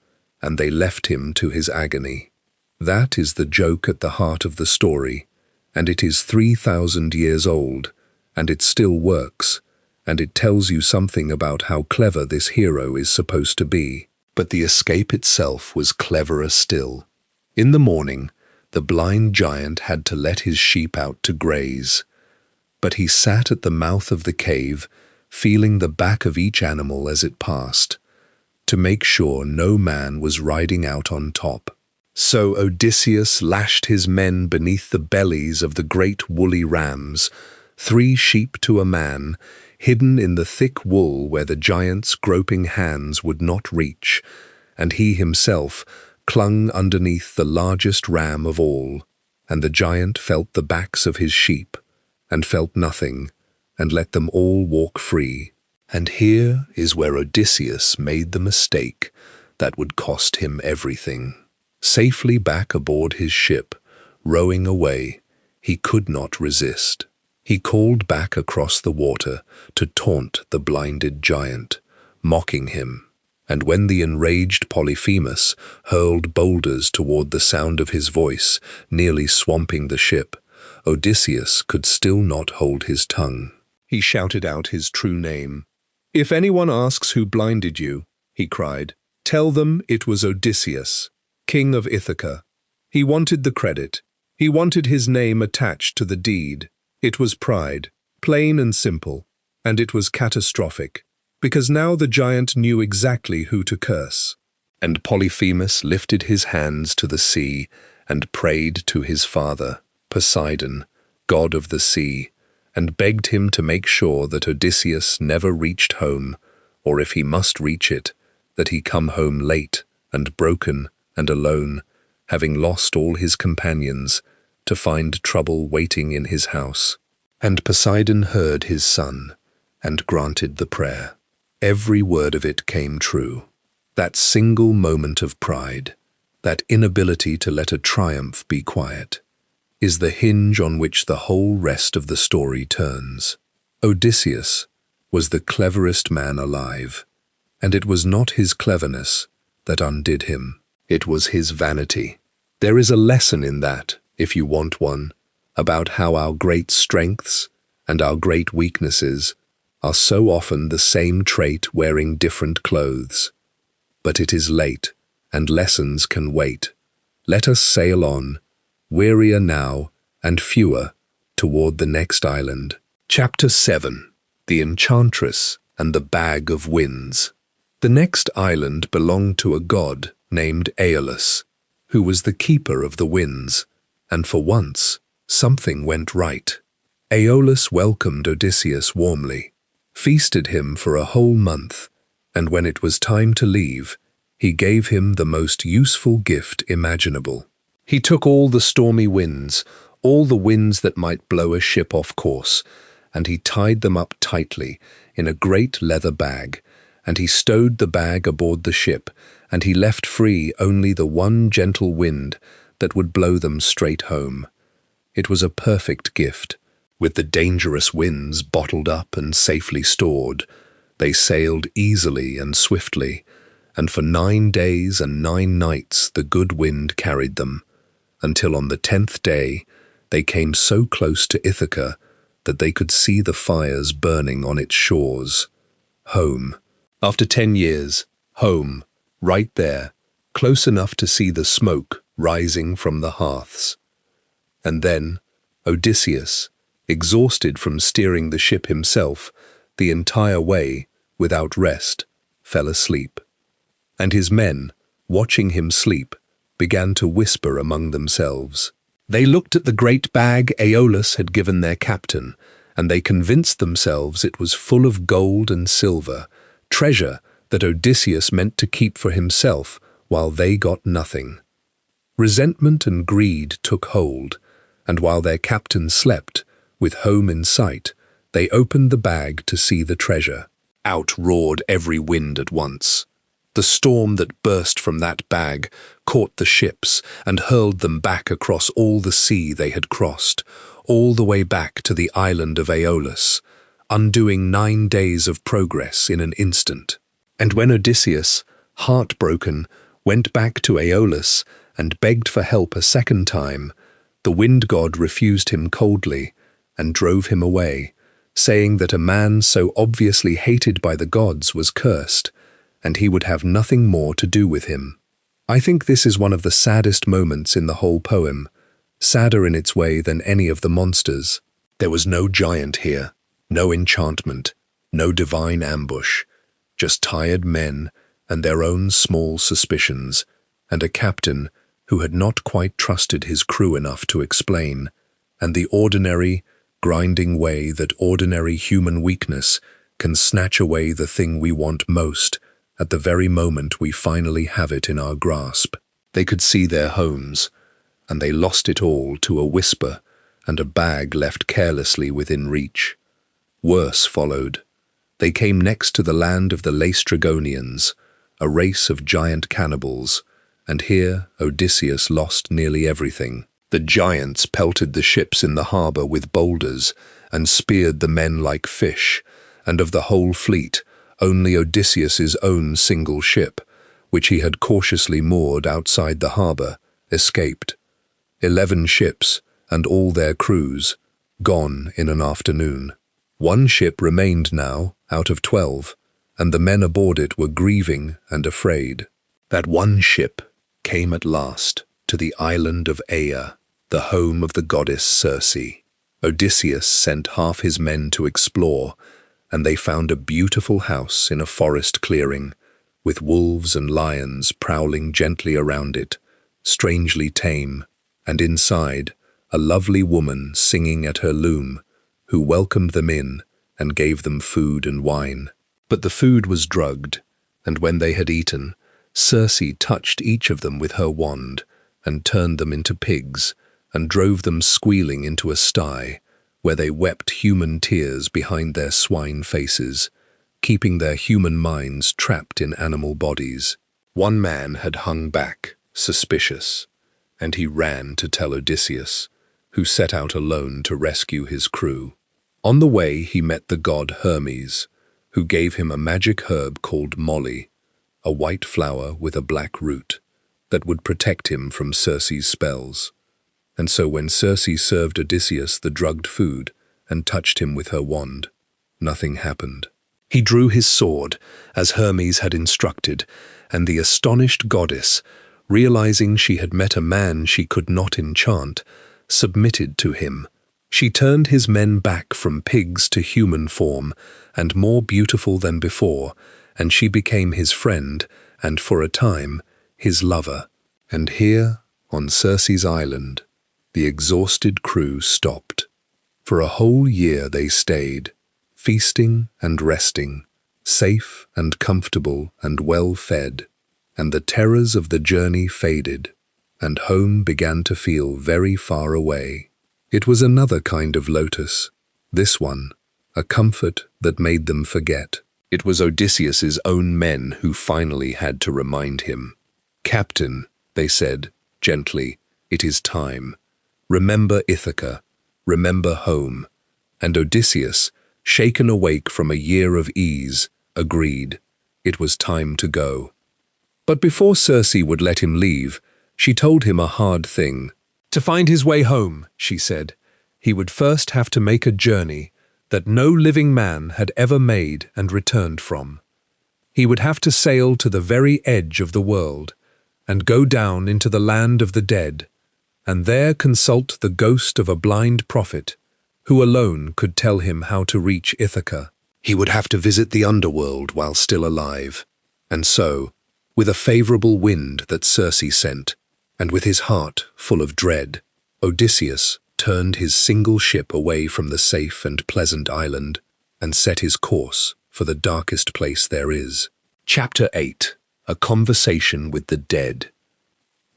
[SPEAKER 1] and they left him to his agony. That is the joke at the heart of the story, and it is 3,000 years old, and it still works, and it tells you something about how clever this hero is supposed to be. But the escape itself was cleverer still. In the morning, the blind giant had to let his sheep out to graze. But he sat at the mouth of the cave, feeling the back of each animal as it passed, to make sure no man was riding out on top. So Odysseus lashed his men beneath the bellies of the great woolly rams, 3 sheep to a man, hidden in the thick wool where the giant's groping hands would not reach, and he himself clung underneath the largest ram of all, and the giant felt the backs of his sheep, and felt nothing, and let them all walk free. And here is where Odysseus made the mistake that would cost him everything. Safely back aboard his ship, rowing away, he could not resist. He called back across the water to taunt the blinded giant, mocking him. And when the enraged Polyphemus hurled boulders toward the sound of his voice, nearly swamping the ship, Odysseus could still not hold his tongue. He shouted out his true name. "If anyone asks who blinded you," he cried, "tell them it was Odysseus, king of Ithaca. He wanted the credit. He wanted his name attached to the deed. It was pride, plain and simple, and it was catastrophic, because now the giant knew exactly who to curse." And Polyphemus lifted his hands to the sea and prayed to his father, Poseidon, god of the sea, and begged him to make sure that Odysseus never reached home, or if he must reach it, that he come home late and broken and alone, having lost all his companions, to find trouble waiting in his house. And Poseidon heard his son, and granted the prayer. Every word of it came true. That single moment of pride, that inability to let a triumph be quiet, is the hinge on which the whole rest of the story turns. Odysseus was the cleverest man alive, and it was not his cleverness that undid him. It was his vanity. There is a lesson in that, if you want one, about how our great strengths and our great weaknesses are so often the same trait wearing different clothes. But it is late, and lessons can wait. Let us sail on, wearier now and fewer, toward the next island. Chapter 7. The Enchantress and the Bag of Winds. The next island belonged to a god named Aeolus, who was the keeper of the winds, and for once, something went right. Aeolus welcomed Odysseus warmly, feasted him for a whole month, and when it was time to leave, he gave him the most useful gift imaginable. He took all the stormy winds, all the winds that might blow a ship off course, and he tied them up tightly in a great leather bag, and he stowed the bag aboard the ship, and he left free only the one gentle wind that would blow them straight home. It was a perfect gift. With the dangerous winds bottled up and safely stored, they sailed easily and swiftly, and for 9 days and 9 nights the good wind carried them, until on the 10th day they came so close to Ithaca that they could see the fires burning on its shores. Home. After 10 years, home, right there, close enough to see the smoke rising from the hearths. And then Odysseus, exhausted from steering the ship himself the entire way without rest, fell asleep. And his men, watching him sleep, began to whisper among themselves. They looked at the great bag Aeolus had given their captain, and they convinced themselves it was full of gold and silver, treasure that Odysseus meant to keep for himself while they got nothing. Resentment and greed took hold, and while their captain slept, with home in sight, they opened the bag to see the treasure. Out roared every wind at once. The storm that burst from that bag caught the ships and hurled them back across all the sea they had crossed, all the way back to the island of Aeolus, undoing 9 days of progress in an instant. And when Odysseus, heartbroken, went back to Aeolus and begged for help a second time, the wind god refused him coldly and drove him away, saying that a man so obviously hated by the gods was cursed, and he would have nothing more to do with him. I think this is one of the saddest moments in the whole poem, sadder in its way than any of the monsters. There was no giant here, no enchantment, no divine ambush, just tired men and their own small suspicions, and a captain who had not quite trusted his crew enough to explain, and the ordinary, grinding way that ordinary human weakness can snatch away the thing we want most at the very moment we finally have it in our grasp. They could see their homes, and they lost it all to a whisper and a bag left carelessly within reach. Worse followed. They came next to the land of the Laestrygonians, a race of giant cannibals, and here Odysseus lost nearly everything. The giants pelted the ships in the harbour with boulders and speared the men like fish, and of the whole fleet, only Odysseus's own single ship, which he had cautiously moored outside the harbour, escaped. 11 ships, and all their crews, gone in an afternoon. One ship remained now, out of 12, and the men aboard it were grieving and afraid. That one ship came at last to the island of Aea, the home of the goddess Circe. Odysseus sent half his men to explore, and they found a beautiful house in a forest clearing, with wolves and lions prowling gently around it, strangely tame, and inside, a lovely woman singing at her loom, who welcomed them in and gave them food and wine. But the food was drugged, and when they had eaten, Circe touched each of them with her wand and turned them into pigs and drove them squealing into a sty, where they wept human tears behind their swine faces, keeping their human minds trapped in animal bodies. One man had hung back, suspicious, and he ran to tell Odysseus, who set out alone to rescue his crew. On the way he met the god Hermes, who gave him a magic herb called moly, a white flower with a black root, that would protect him from Circe's spells. And so when Circe served Odysseus the drugged food and touched him with her wand, nothing happened. He drew his sword, as Hermes had instructed, and the astonished goddess, realizing she had met a man she could not enchant, submitted to him. She turned his men back from pigs to human form, and more beautiful than before, and she became his friend, and for a time, his lover. And here, on Circe's island, the exhausted crew stopped. For a whole year they stayed, feasting and resting, safe and comfortable and well fed, and the terrors of the journey faded, and home began to feel very far away. It was another kind of lotus, this one, a comfort that made them forget. It was Odysseus's own men who finally had to remind him. "Captain," they said, gently, "it is time. Remember Ithaca, remember home." And Odysseus, shaken awake from a year of ease, agreed. It was time to go. But before Circe would let him leave, she told him a hard thing. To find his way home, she said, he would first have to make a journey that no living man had ever made and returned from. He would have to sail to the very edge of the world and go down into the land of the dead, and there consult the ghost of a blind prophet who alone could tell him how to reach Ithaca. He would have to visit the Underworld while still alive, and so, with a favorable wind that Circe sent, and with his heart full of dread, Odysseus turned his single ship away from the safe and pleasant island and set his course for the darkest place there is. Chapter 8. A Conversation with the Dead.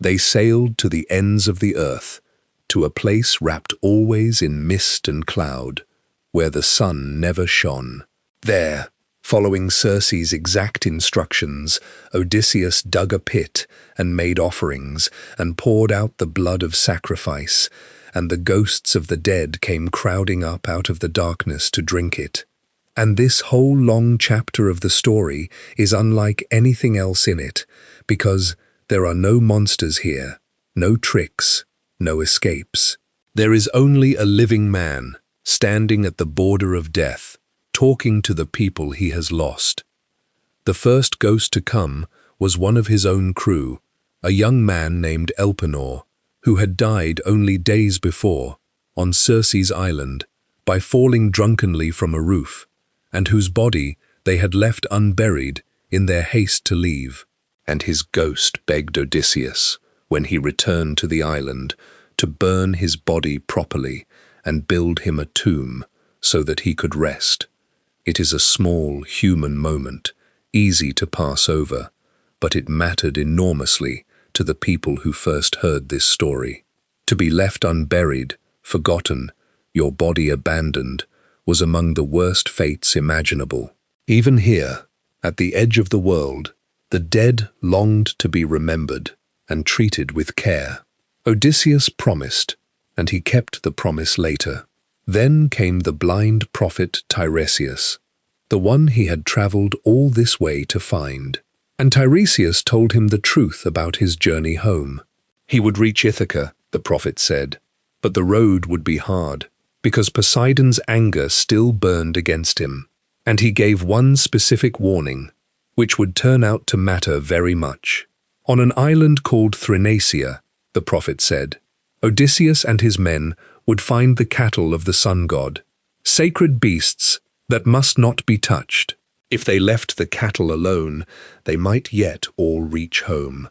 [SPEAKER 1] They sailed to the ends of the earth, to a place wrapped always in mist and cloud, where the sun never shone. There, following Circe's exact instructions, Odysseus dug a pit and made offerings and poured out the blood of sacrifice, and the ghosts of the dead came crowding up out of the darkness to drink it. And this whole long chapter of the story is unlike anything else in it, because there are no monsters here, no tricks, no escapes. There is only a living man, standing at the border of death, talking to the people he has lost. The first ghost to come was one of his own crew, a young man named Elpenor, who had died only days before, on Circe's island, by falling drunkenly from a roof, and whose body they had left unburied in their haste to leave. And his ghost begged Odysseus, when he returned to the island, to burn his body properly and build him a tomb so that he could rest. It is a small human moment, easy to pass over, but it mattered enormously to the people who first heard this story. To be left unburied, forgotten, your body abandoned, was among the worst fates imaginable. Even here, at the edge of the world, the dead longed to be remembered and treated with care. Odysseus promised, and he kept the promise later. Then came the blind prophet Tiresias, the one he had traveled all this way to find. And Tiresias told him the truth about his journey home. He would reach Ithaca, the prophet said, but the road would be hard, because Poseidon's anger still burned against him. And he gave one specific warning, which would turn out to matter very much. On an island called Thrinacia, the prophet said, Odysseus and his men would find the cattle of the sun god, sacred beasts that must not be touched. If they left the cattle alone, they might yet all reach home.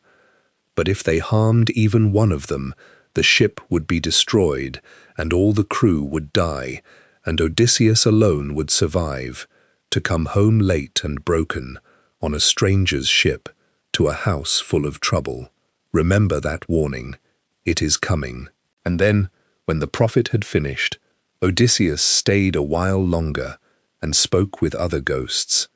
[SPEAKER 1] But if they harmed even one of them, the ship would be destroyed, and all the crew would die, and Odysseus alone would survive, to come home late and broken, on a stranger's ship, to a house full of trouble. Remember that warning. It is coming. And then, when the prophet had finished, Odysseus stayed a while longer and spoke with other ghosts.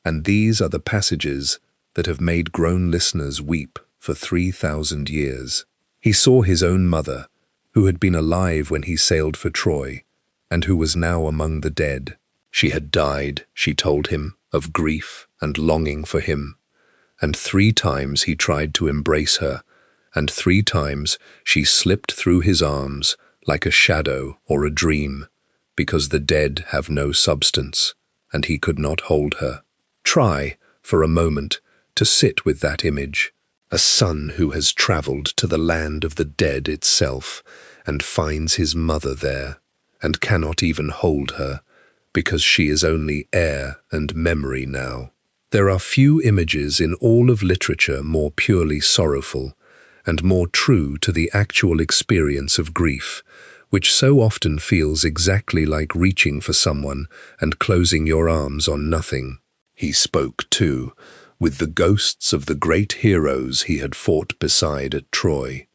[SPEAKER 1] And these are the passages that have made grown listeners weep for 3,000 years. He saw his own mother, who had been alive when he sailed for Troy, and who was now among the dead. She had died, she told him, of grief and longing for him. And 3 times he tried to embrace her, and 3 times she slipped through his arms like a shadow or a dream, because the dead have no substance, and he could not hold her. Try, for a moment, to sit with that image, a son who has travelled to the land of the dead itself, and finds his mother there, and cannot even hold her, because she is only air and memory now. There are few images in all of literature more purely sorrowful, and more true to the actual experience of grief, which so often feels exactly like reaching for someone and closing your arms on nothing. He spoke, too, with the ghosts of the great heroes he had fought beside at Troy.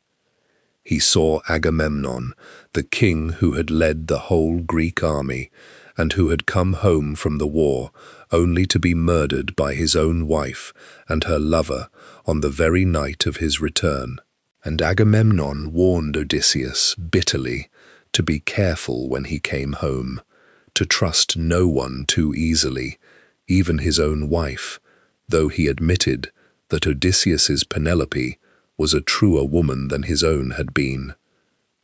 [SPEAKER 1] He saw Agamemnon, the king who had led the whole Greek army, and who had come home from the war only to be murdered by his own wife and her lover on the very night of his return. And Agamemnon warned Odysseus bitterly to be careful when he came home, to trust no one too easily, even his own wife, though he admitted that Odysseus's Penelope was a truer woman than his own had been.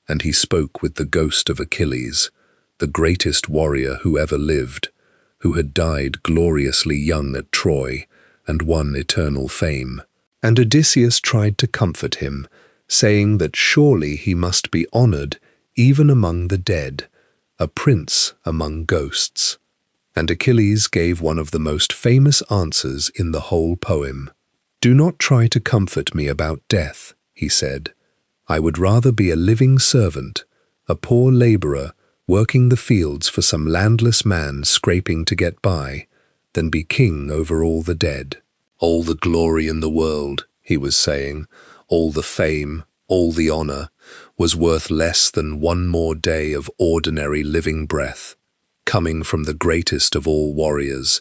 [SPEAKER 1] And he spoke with the ghost of Achilles, the greatest warrior who ever lived, who had died gloriously young at Troy and won eternal fame. And Odysseus tried to comfort him, saying that surely he must be honored even among the dead, a prince among ghosts. And Achilles gave one of the most famous answers in the whole poem. "Do not try to comfort me about death," he said. "I would rather be a living servant, a poor laborer working the fields for some landless man scraping to get by, than be king over all the dead. All the glory in the world," he was saying, all the fame, all the honor, was worth less than one more day of ordinary living breath, coming from the greatest of all warriors,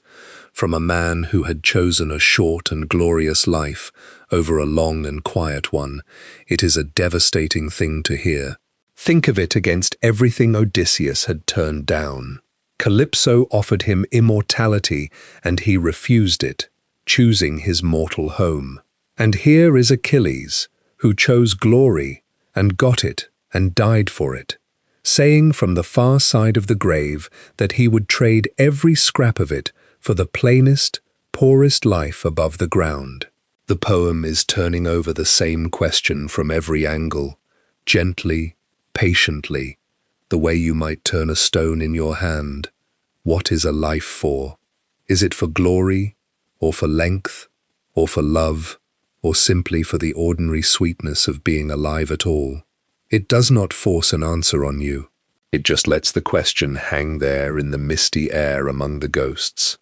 [SPEAKER 1] from a man who had chosen a short and glorious life over a long and quiet one. It is a devastating thing to hear. Think of it against everything Odysseus had turned down. Calypso offered him immortality, and he refused it, choosing his mortal home. And here is Achilles, who chose glory and got it and died for it. saying from the far side of the grave that he would trade every scrap of it for the plainest, poorest life above the ground. The poem is turning over the same question from every angle, gently, patiently, the way you might turn a stone in your hand. What is a life for? Is it for glory, or for length, or for love, or simply for the ordinary sweetness of being alive at all? It does not force an answer on you. It just lets the question hang there in the misty air among the ghosts.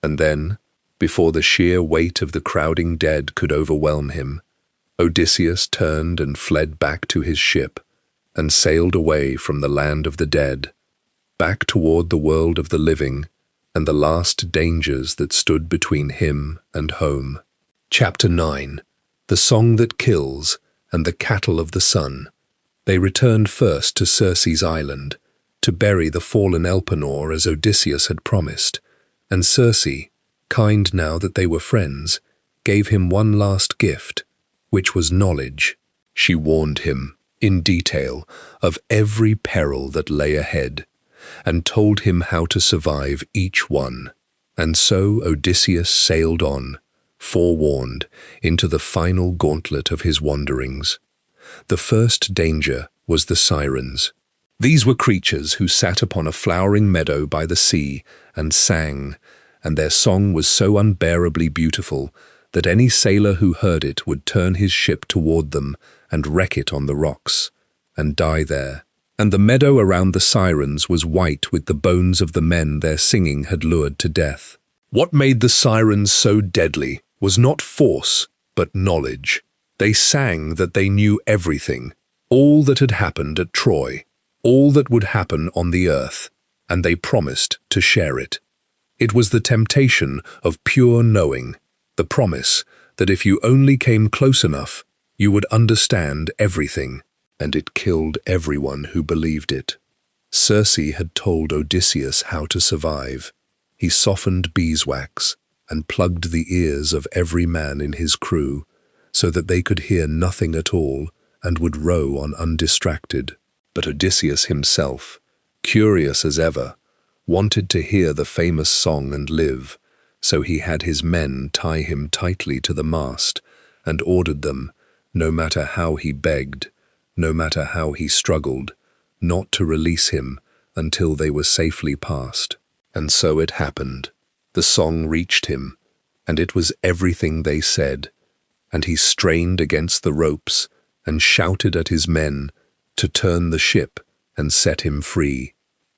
[SPEAKER 1] And then, before the sheer weight of the crowding dead could overwhelm him, Odysseus turned and fled back to his ship and sailed away from the land of the dead, back toward the world of the living and the last dangers that stood between him and home. Chapter 9. The Song That Kills and the Cattle of the Sun. They returned first to Circe's island, to bury the fallen Elpenor as Odysseus had promised, and Circe, kind now that they were friends, gave him one last gift, which was knowledge. She warned him, in detail, of every peril that lay ahead, and told him how to survive each one. And so Odysseus sailed on, forewarned, into the final gauntlet of his wanderings. The first danger was the Sirens. These were creatures who sat upon a flowering meadow by the sea and sang, and their song was so unbearably beautiful that any sailor who heard it would turn his ship toward them and wreck it on the rocks, and die there. And the meadow around the Sirens was white with the bones of the men their singing had lured to death. What made the Sirens so deadly was not force, but knowledge. They sang that they knew everything, all that had happened at Troy, all that would happen on the earth, and they promised to share it. It was the temptation of pure knowing, the promise that if you only came close enough, you would understand everything, and it killed everyone who believed it. Circe had told Odysseus how to survive. He softened beeswax and plugged the ears of every man in his crew, so that they could hear nothing at all and would row on undistracted. But Odysseus himself, curious as ever, wanted to hear the famous song and live, so he had his men tie him tightly to the mast and ordered them, no matter how he begged, no matter how he struggled, not to release him until they were safely past. And so it happened. The song reached him, and it was everything they said, and he strained against the ropes and shouted at his men to turn the ship and set him free,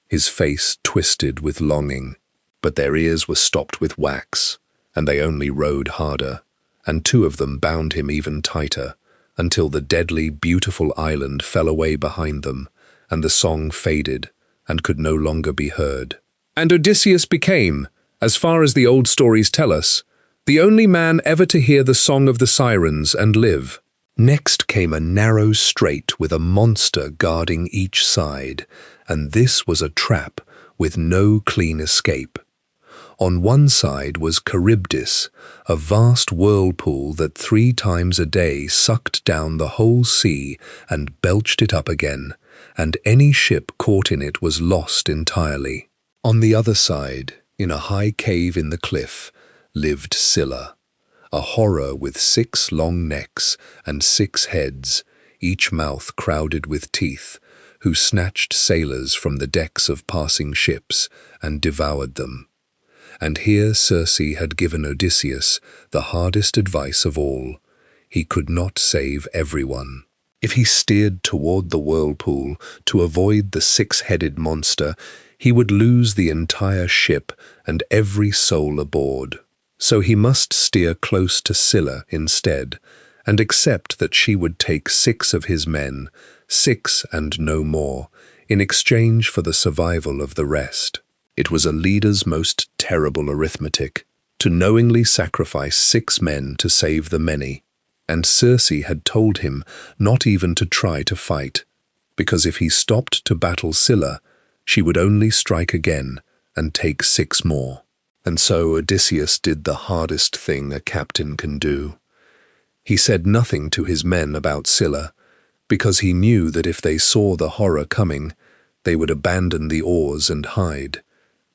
[SPEAKER 1] his face twisted with longing. But their ears were stopped with wax, and they only rowed harder, and two of them bound him even tighter, until the deadly, beautiful island fell away behind them, and the song faded and could no longer be heard. And Odysseus became, as far as the old stories tell us, the only man ever to hear the song of the Sirens and live. Next came a narrow strait with a monster guarding each side, and this was a trap with no clean escape. On one side was Charybdis, a vast whirlpool that 3 times a day sucked down the whole sea and belched it up again, and any ship caught in it was lost entirely. On the other side, in a high cave in the cliff, lived Scylla, a horror with 6 long necks and 6 heads, each mouth crowded with teeth, who snatched sailors from the decks of passing ships and devoured them. And here Circe had given Odysseus the hardest advice of all. He could not save everyone. If he steered toward the whirlpool to avoid the 6-headed monster, he would lose the entire ship and every soul aboard. So he must steer close to Scylla instead, and accept that she would take 6 of his men, 6 and no more, in exchange for the survival of the rest. It was a leader's most terrible arithmetic, to knowingly sacrifice 6 men to save the many. And Circe had told him not even to try to fight, because if he stopped to battle Scylla, she would only strike again and take 6 more. And so Odysseus did the hardest thing a captain can do. He said nothing to his men about Scylla, because he knew that if they saw the horror coming, They would abandon the oars and hide,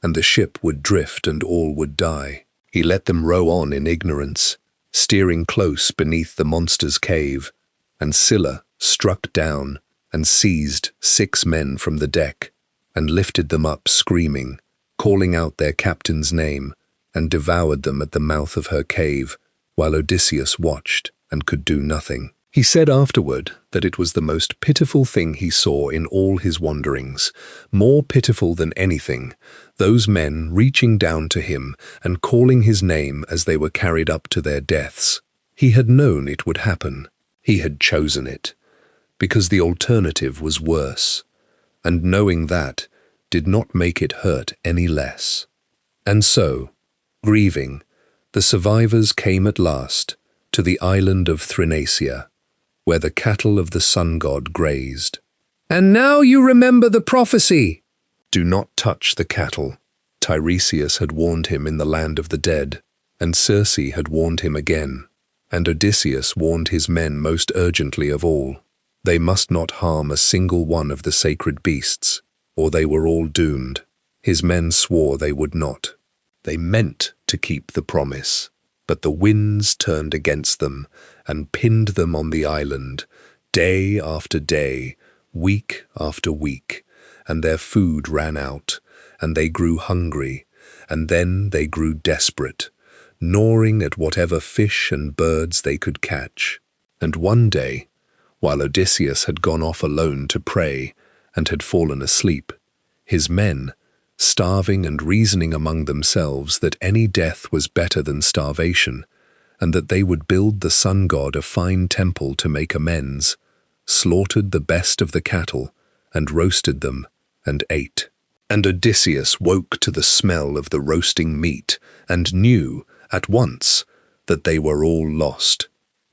[SPEAKER 1] and the ship would drift and all would die. He let them row on in ignorance, steering close beneath the monster's cave, and Scylla struck down and seized 6 men from the deck, and lifted them up screaming, calling out their captain's name, and devoured them at the mouth of her cave, while Odysseus watched and could do nothing. He said afterward that it was the most pitiful thing he saw in all his wanderings, more pitiful than anything, those men reaching down to him and calling his name as they were carried up to their deaths. He had known it would happen. He had chosen it, because the alternative was worse, and knowing that did not make it hurt any less. And so, grieving, the survivors came at last to the island of Thrinacia, where the cattle of the sun god grazed. "And now you remember the prophecy!" "Do not touch the cattle." Tiresias had warned him in the land of the dead, and Circe had warned him again, and Odysseus warned his men most urgently of all. They must not harm a single one of the sacred beasts, or they were all doomed. His men swore they would not. They meant to keep the promise, but the winds turned against them and pinned them on the island, day after day, week after week, and their food ran out, and they grew hungry, and then they grew desperate, gnawing at whatever fish and birds they could catch. And one day, while Odysseus had gone off alone to pray and had fallen asleep, his men, starving and reasoning among themselves that any death was better than starvation, and that they would build the sun god a fine temple to make amends, slaughtered the best of the cattle, and roasted them, and ate. And Odysseus woke to the smell of the roasting meat, and knew, at once, that they were all lost.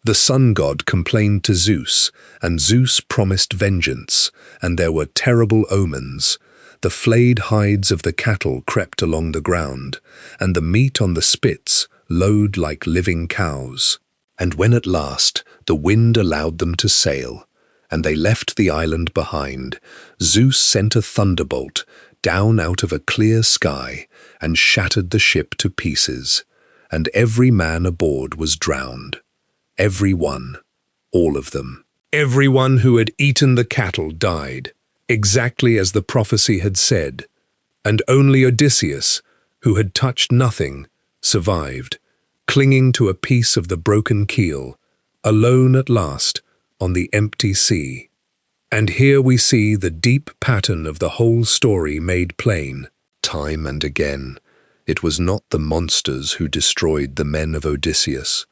[SPEAKER 1] The sun god complained to Zeus, and Zeus promised vengeance, and there were terrible omens. The flayed hides of the cattle crept along the ground, and the meat on the spits lowed like living cows. And when at last the wind allowed them to sail, and they left the island behind, Zeus sent a thunderbolt down out of a clear sky and shattered the ship to pieces, and every man aboard was drowned. Every one, all of them. Everyone who had eaten the cattle died, exactly as the prophecy had said, and only Odysseus, who had touched nothing, survived, clinging to a piece of the broken keel, alone at last on the empty sea. And here we see the deep pattern of the whole story made plain. Time and again, it was not the monsters who destroyed the men of Odysseus.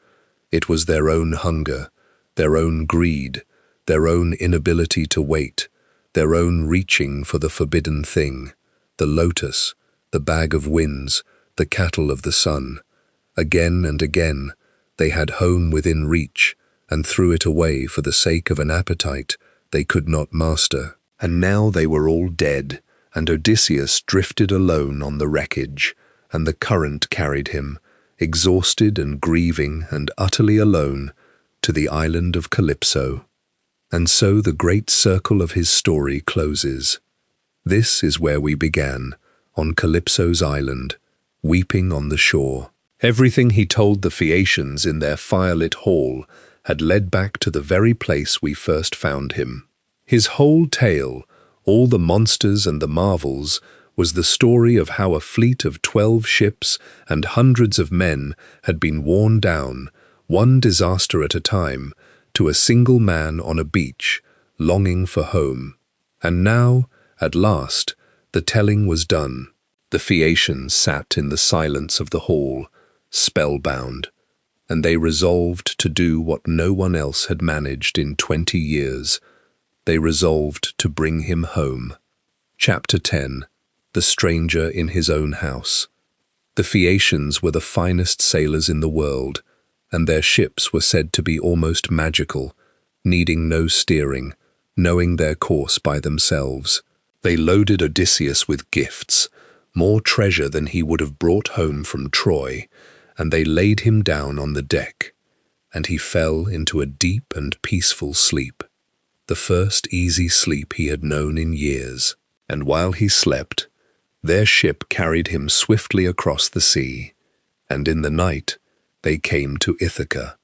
[SPEAKER 1] It was their own hunger, their own greed, their own inability to wait, their own reaching for the forbidden thing, the lotus, the bag of winds, the cattle of the sun. Again and again, they had home within reach and threw it away for the sake of an appetite they could not master. And now they were all dead, and Odysseus drifted alone on the wreckage, and the current carried him, exhausted and grieving and utterly alone, to the island of Calypso. And so the great circle of his story closes. This is where we began, on Calypso's island, weeping on the shore. Everything he told the Phaeacians in their firelit hall had led back to the very place we first found him. His whole tale, all the monsters and the marvels, was the story of how a fleet of 12 ships and hundreds of men had been worn down, one disaster at a time, to a single man on a beach, longing for home. And now, at last, the telling was done. The Phaeacians sat in the silence of the hall, spellbound, and they resolved to do what no one else had managed in 20 years. They resolved to bring him home. Chapter 10. The Stranger in His Own House. The Phaeacians were the finest sailors in the world, and their ships were said to be almost magical, needing no steering, knowing their course by themselves. They loaded Odysseus with gifts, more treasure than he would have brought home from Troy, and they laid him down on the deck, and he fell into a deep and peaceful sleep, the first easy sleep he had known in years. And while he slept, their ship carried him swiftly across the sea, and in the night they came to Ithaca,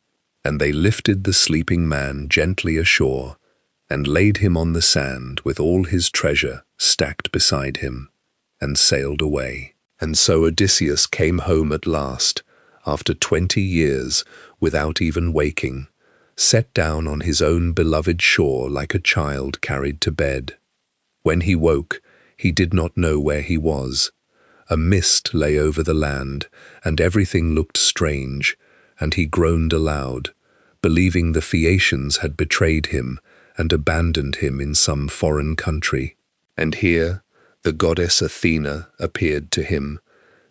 [SPEAKER 1] and they lifted the sleeping man gently ashore, and laid him on the sand with all his treasure stacked beside him, and sailed away. And so Odysseus came home at last, after 20 years, without even waking, set down on his own beloved shore like a child carried to bed. When he woke, he did not know where he was. A mist lay over the land, and everything looked strange, and he groaned aloud, believing the Phaeacians had betrayed him and abandoned him in some foreign country. And here the goddess Athena appeared to him,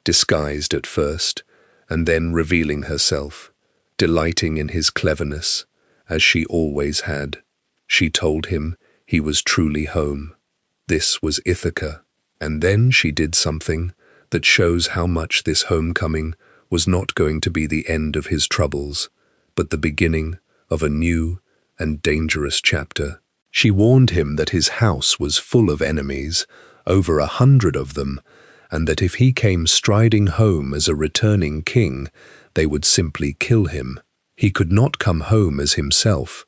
[SPEAKER 1] disguised at first, and then revealing herself, delighting in his cleverness, as she always had. She told him he was truly home. This was Ithaca. And then she did something that shows how much this homecoming was not going to be the end of his troubles, but the beginning of a new and dangerous chapter. She warned him that his house was full of enemies, over 100 of them, and that if he came striding home as a returning king, they would simply kill him. He could not come home as himself.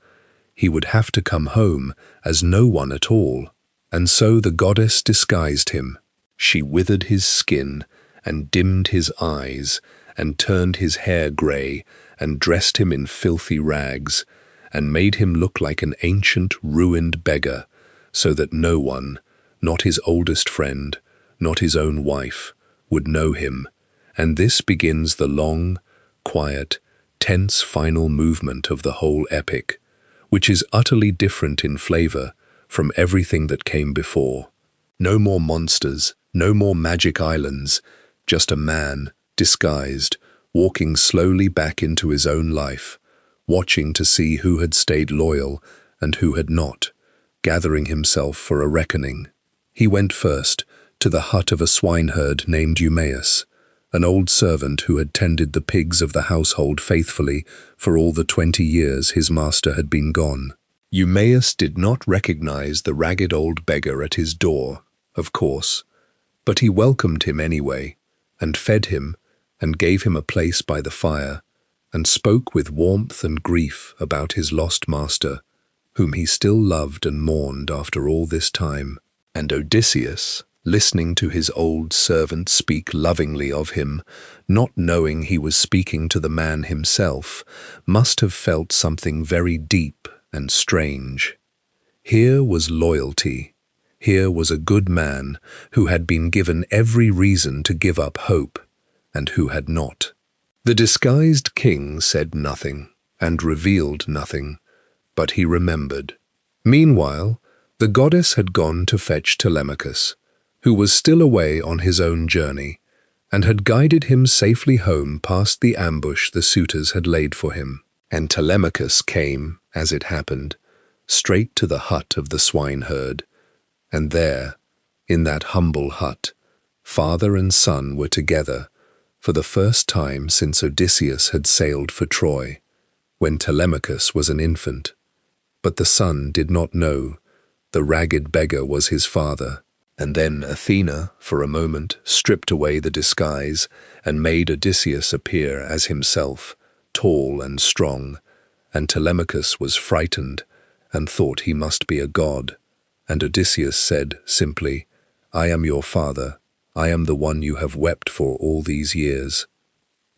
[SPEAKER 1] He would have to come home as no one at all. And so the goddess disguised him. She withered his skin and dimmed his eyes and turned his hair grey and dressed him in filthy rags and made him look like an ancient, ruined beggar, so that no one, not his oldest friend, not his own wife, would know him. And this begins the long, quiet, tense final movement of the whole epic, which is utterly different in flavour from everything that came before. No more monsters, no more magic islands, just a man, disguised, walking slowly back into his own life, watching to see who had stayed loyal and who had not, gathering himself for a reckoning. He went first to the hut of a swineherd named Eumaeus, an old servant who had tended the pigs of the household faithfully for all the 20 years his master had been gone. Eumaeus did not recognize the ragged old beggar at his door, of course, but he welcomed him anyway, and fed him, and gave him a place by the fire, and spoke with warmth and grief about his lost master, whom he still loved and mourned after all this time. And Odysseus, listening to his old servant speak lovingly of him, not knowing he was speaking to the man himself, must have felt something very deep and strange. Here was loyalty. Here was a good man who had been given every reason to give up hope, and who had not. The disguised king said nothing, and revealed nothing, but he remembered. Meanwhile, the goddess had gone to fetch Telemachus, who was still away on his own journey, and had guided him safely home past the ambush the suitors had laid for him. And Telemachus came, as it happened, straight to the hut of the swineherd, and there, in that humble hut, father and son were together for the first time since Odysseus had sailed for Troy, when Telemachus was an infant. But the son did not know the ragged beggar was his father. And then Athena, for a moment, stripped away the disguise and made Odysseus appear as himself, tall and strong, and Telemachus was frightened and thought he must be a god. And Odysseus said simply, "I am your father. I am the one you have wept for all these years."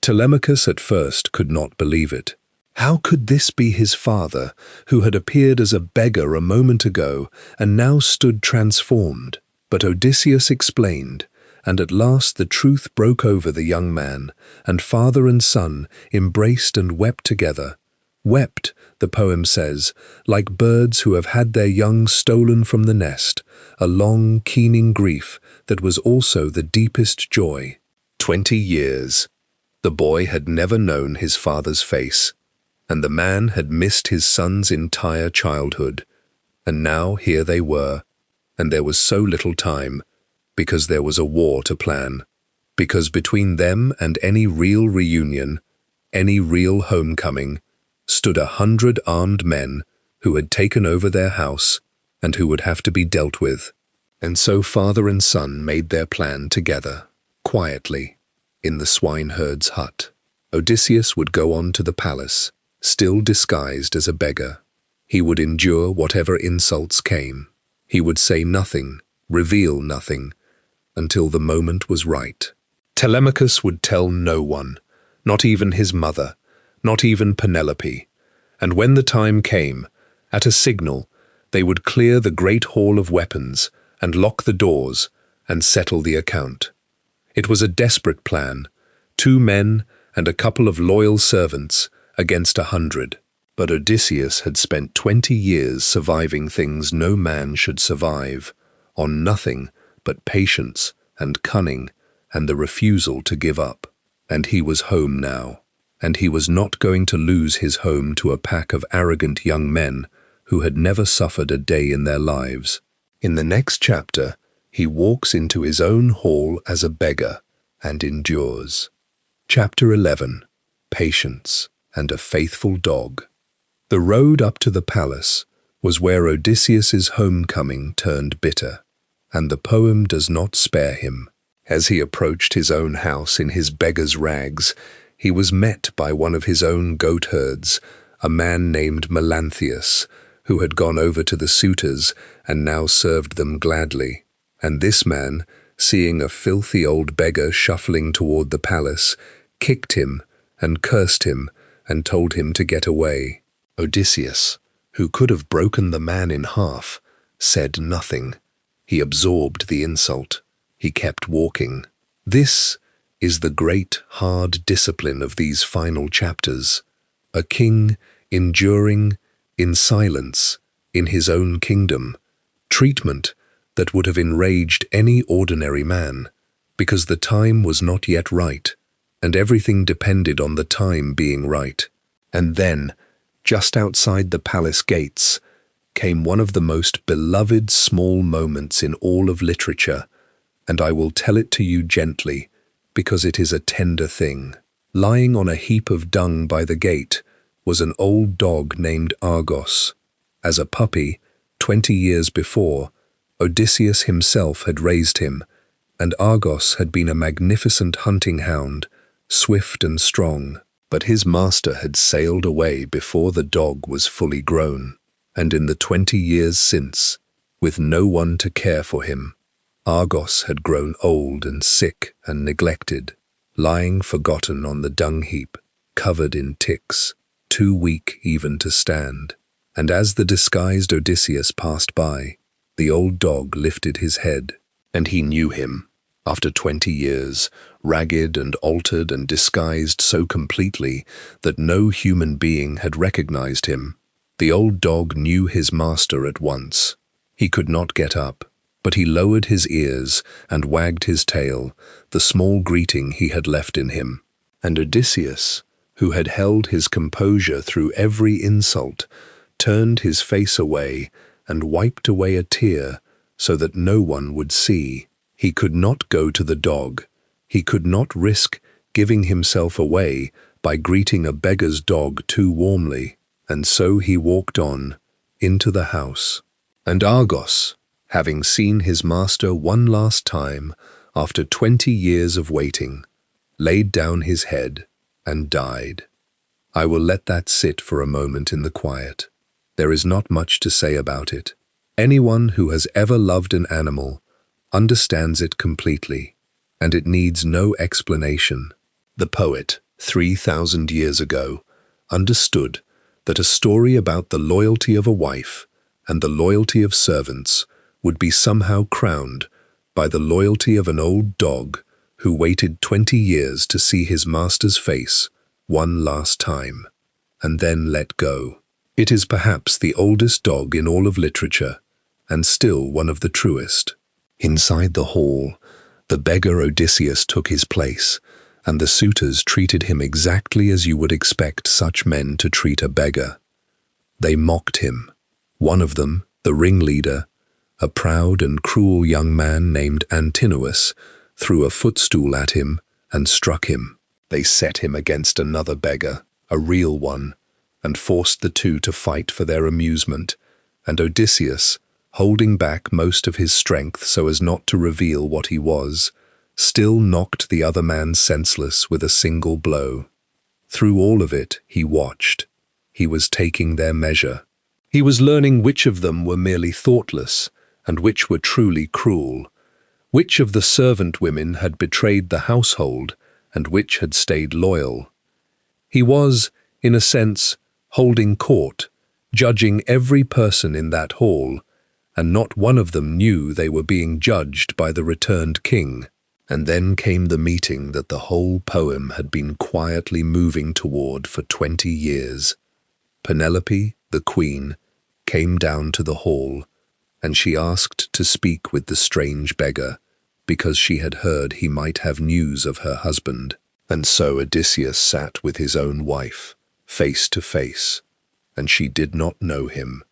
[SPEAKER 1] Telemachus at first could not believe it. How could this be his father, who had appeared as a beggar a moment ago and now stood transformed? But Odysseus explained, and at last the truth broke over the young man, and father and son embraced and wept together. Wept, the poem says, like birds who have had their young stolen from the nest, a long, keening grief that was also the deepest joy. 20 years. The boy had never known his father's face, and the man had missed his son's entire childhood. And now here they were, and there was so little time, because there was a war to plan, because between them and any real reunion, any real homecoming, stood 100 armed men who had taken over their house and who would have to be dealt with. And so father and son made their plan together, quietly, in the swineherd's hut. Odysseus would go on to the palace, still disguised as a beggar. He would endure whatever insults came. He would say nothing, reveal nothing, until the moment was right. Telemachus would tell no one, not even his mother, not even Penelope. And when the time came, at a signal, they would clear the great hall of weapons and lock the doors and settle the account. It was a desperate plan, 2 men and a couple of loyal servants against 100. But Odysseus had spent 20 years surviving things no man should survive, on nothing but patience and cunning and the refusal to give up. And he was home now, and he was not going to lose his home to a pack of arrogant young men who had never suffered a day in their lives. In the next chapter, he walks into his own hall as a beggar and endures. Chapter 11. Patience and a Faithful Dog. The road up to the palace was where Odysseus's homecoming turned bitter, and the poem does not spare him. As he approached his own house in his beggar's rags, he was met by one of his own goatherds, a man named Melanthius, who had gone over to the suitors and now served them gladly. And this man, seeing a filthy old beggar shuffling toward the palace, kicked him and cursed him and told him to get away. Odysseus, who could have broken the man in half, said nothing. He absorbed the insult. He kept walking. This is the great, hard discipline of these final chapters. A king enduring in silence in his own kingdom, treatment that would have enraged any ordinary man, because the time was not yet right, and everything depended on the time being right. And then, just outside the palace gates, came one of the most beloved small moments in all of literature, and I will tell it to you gently, because it is a tender thing. Lying on a heap of dung by the gate was an old dog named Argos. As a puppy, 20 years before, Odysseus himself had raised him, and Argos had been a magnificent hunting hound, swift and strong. But his master had sailed away before the dog was fully grown, and in the 20 years since, with no one to care for him, Argos had grown old and sick and neglected, lying forgotten on the dung heap, covered in ticks, too weak even to stand. And as the disguised Odysseus passed by, the old dog lifted his head, and he knew him. After 20 years, ragged and altered and disguised so completely that no human being had recognized him, the old dog knew his master at once. He could not get up, but he lowered his ears and wagged his tail, the small greeting he had left in him. And Odysseus, who had held his composure through every insult, turned his face away and wiped away a tear so that no one would see. He could not go to the dog. He could not risk giving himself away by greeting a beggar's dog too warmly. And so he walked on, into the house. And Argos, having seen his master one last time after 20 years of waiting, laid down his head and died. I will let that sit for a moment in the quiet. There is not much to say about it. Anyone who has ever loved an animal understands it completely, and it needs no explanation. The poet, 3,000 years ago, understood that a story about the loyalty of a wife and the loyalty of servants would be somehow crowned by the loyalty of an old dog who waited 20 years to see his master's face one last time, and then let go. It is perhaps the oldest dog in all of literature, and still one of the truest. Inside the hall, the beggar Odysseus took his place, and the suitors treated him exactly as you would expect such men to treat a beggar. They mocked him. One of them, the ringleader, a proud and cruel young man named Antinous, threw a footstool at him and struck him. They set him against another beggar, a real one, and forced the two to fight for their amusement, and Odysseus, holding back most of his strength so as not to reveal what he was, still knocked the other man senseless with a single blow. Through all of it, he watched. He was taking their measure. He was learning which of them were merely thoughtless and which were truly cruel, which of the servant women had betrayed the household and which had stayed loyal. He was, in a sense, holding court, judging every person in that hall, and not one of them knew they were being judged by the returned king. And then came the meeting that the whole poem had been quietly moving toward for 20 years. Penelope, the queen, came down to the hall, and she asked to speak with the strange beggar, because she had heard he might have news of her husband. And so Odysseus sat with his own wife, face to face, and she did not know him,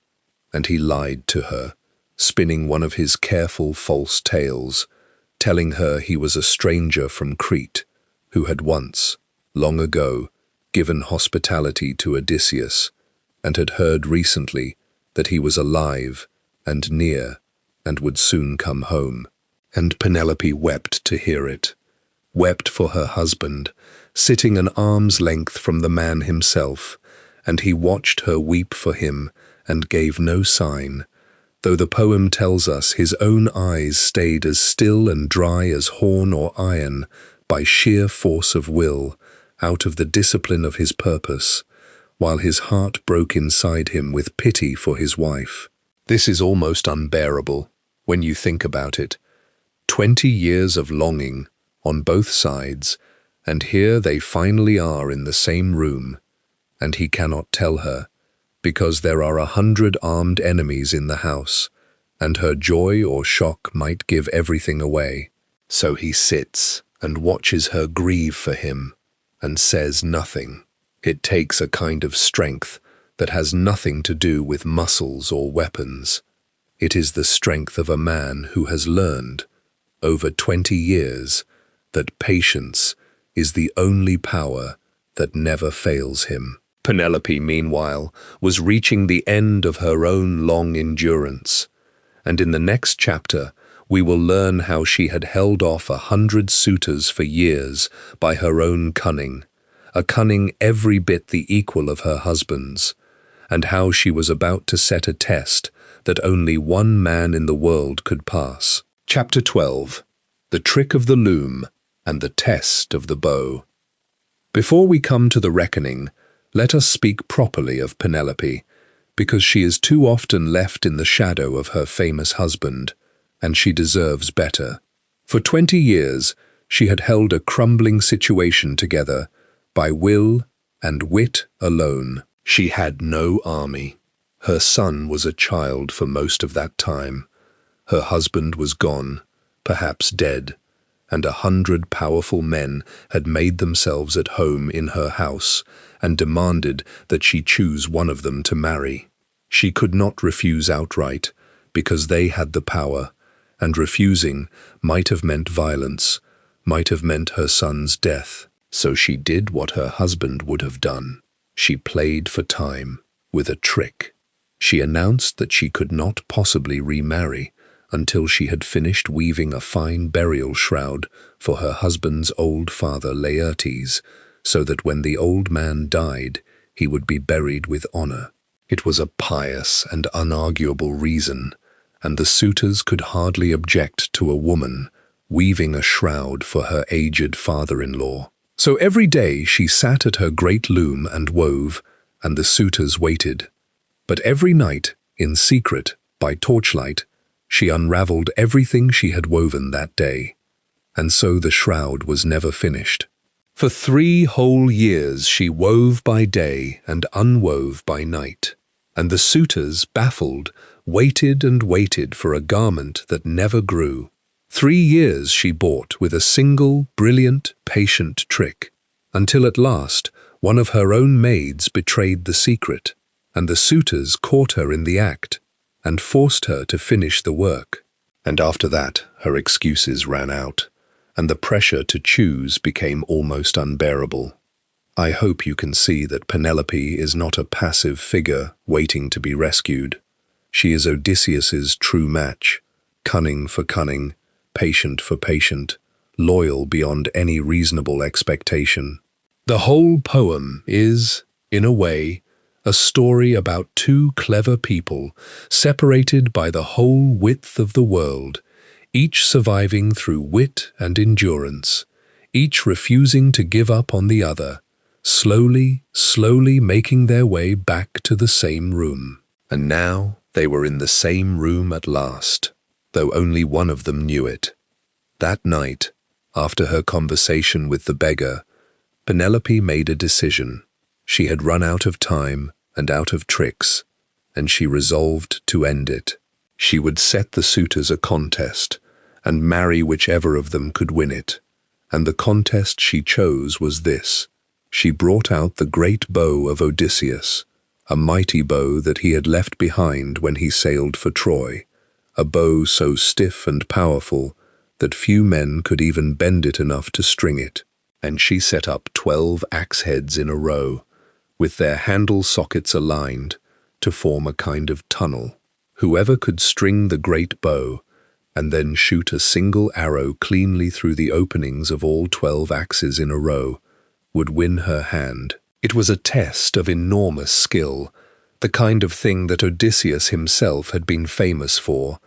[SPEAKER 1] and he lied to her, spinning one of his careful false tales, telling her he was a stranger from Crete, who had once, long ago, given hospitality to Odysseus, and had heard recently that he was alive and near, and would soon come home. And Penelope wept to hear it, wept for her husband, sitting an arm's length from the man himself, and he watched her weep for him and gave no sign, though the poem tells us his own eyes stayed as still and dry as horn or iron by sheer force of will, out of the discipline of his purpose, while his heart broke inside him with pity for his wife. This is almost unbearable, when you think about it. 20 years of longing, on both sides, and here they finally are in the same room, and he cannot tell her, because there are 100 armed enemies in the house, and her joy or shock might give everything away. So he sits and watches her grieve for him, and says nothing. It takes a kind of strength that has nothing to do with muscles or weapons. It is the strength of a man who has learned, over 20 years, that patience is the only power that never fails him. Penelope, meanwhile, was reaching the end of her own long endurance, and in the next chapter we will learn how she had held off 100 suitors for years by her own cunning, a cunning every bit the equal of her husband's, and how she was about to set a test that only one man in the world could pass. Chapter 12. The Trick of the Loom and the Test of the Bow. Before we come to the reckoning, let us speak properly of Penelope, because she is too often left in the shadow of her famous husband, and she deserves better. For 20 years, she had held a crumbling situation together by will and wit alone. She had no army. Her son was a child for most of that time. Her husband was gone, perhaps dead, and 100 powerful men had made themselves at home in her house and demanded that she choose one of them to marry. She could not refuse outright, because they had the power, and refusing might have meant violence, might have meant her son's death. So she did what her husband would have done. She played for time, with a trick. She announced that she could not possibly remarry until she had finished weaving a fine burial shroud for her husband's old father Laertes, so that when the old man died, he would be buried with honor. It was a pious and unarguable reason, and the suitors could hardly object to a woman weaving a shroud for her aged father-in-law. So every day she sat at her great loom and wove, and the suitors waited. But every night, in secret, by torchlight, she unraveled everything she had woven that day, and so the shroud was never finished. For 3 whole years she wove by day and unwove by night, and the suitors, baffled, waited and waited for a garment that never grew. 3 years she bought with a single, brilliant, patient trick, until at last one of her own maids betrayed the secret, and the suitors caught her in the act and forced her to finish the work. And after that, her excuses ran out, and the pressure to choose became almost unbearable. I hope you can see that Penelope is not a passive figure waiting to be rescued. She is Odysseus's true match, cunning for cunning, patient for patient, loyal beyond any reasonable expectation. The whole poem is, in a way, a story about two clever people separated by the whole width of the world, each surviving through wit and endurance, each refusing to give up on the other, slowly, slowly making their way back to the same room. And now they were in the same room at last, though only one of them knew it. That night, after her conversation with the beggar, Penelope made a decision. She had run out of time and out of tricks, and she resolved to end it. She would set the suitors a contest, and marry whichever of them could win it. And the contest she chose was this. She brought out the great bow of Odysseus, a mighty bow that he had left behind when he sailed for Troy, a bow so stiff and powerful that few men could even bend it enough to string it. And she set up 12 axe heads in a row, with their handle sockets aligned, to form a kind of tunnel. Whoever could string the great bow, and then shoot a single arrow cleanly through the openings of all 12 axes in a row, would win her hand. It was a test of enormous skill, the kind of thing that Odysseus himself had been famous for,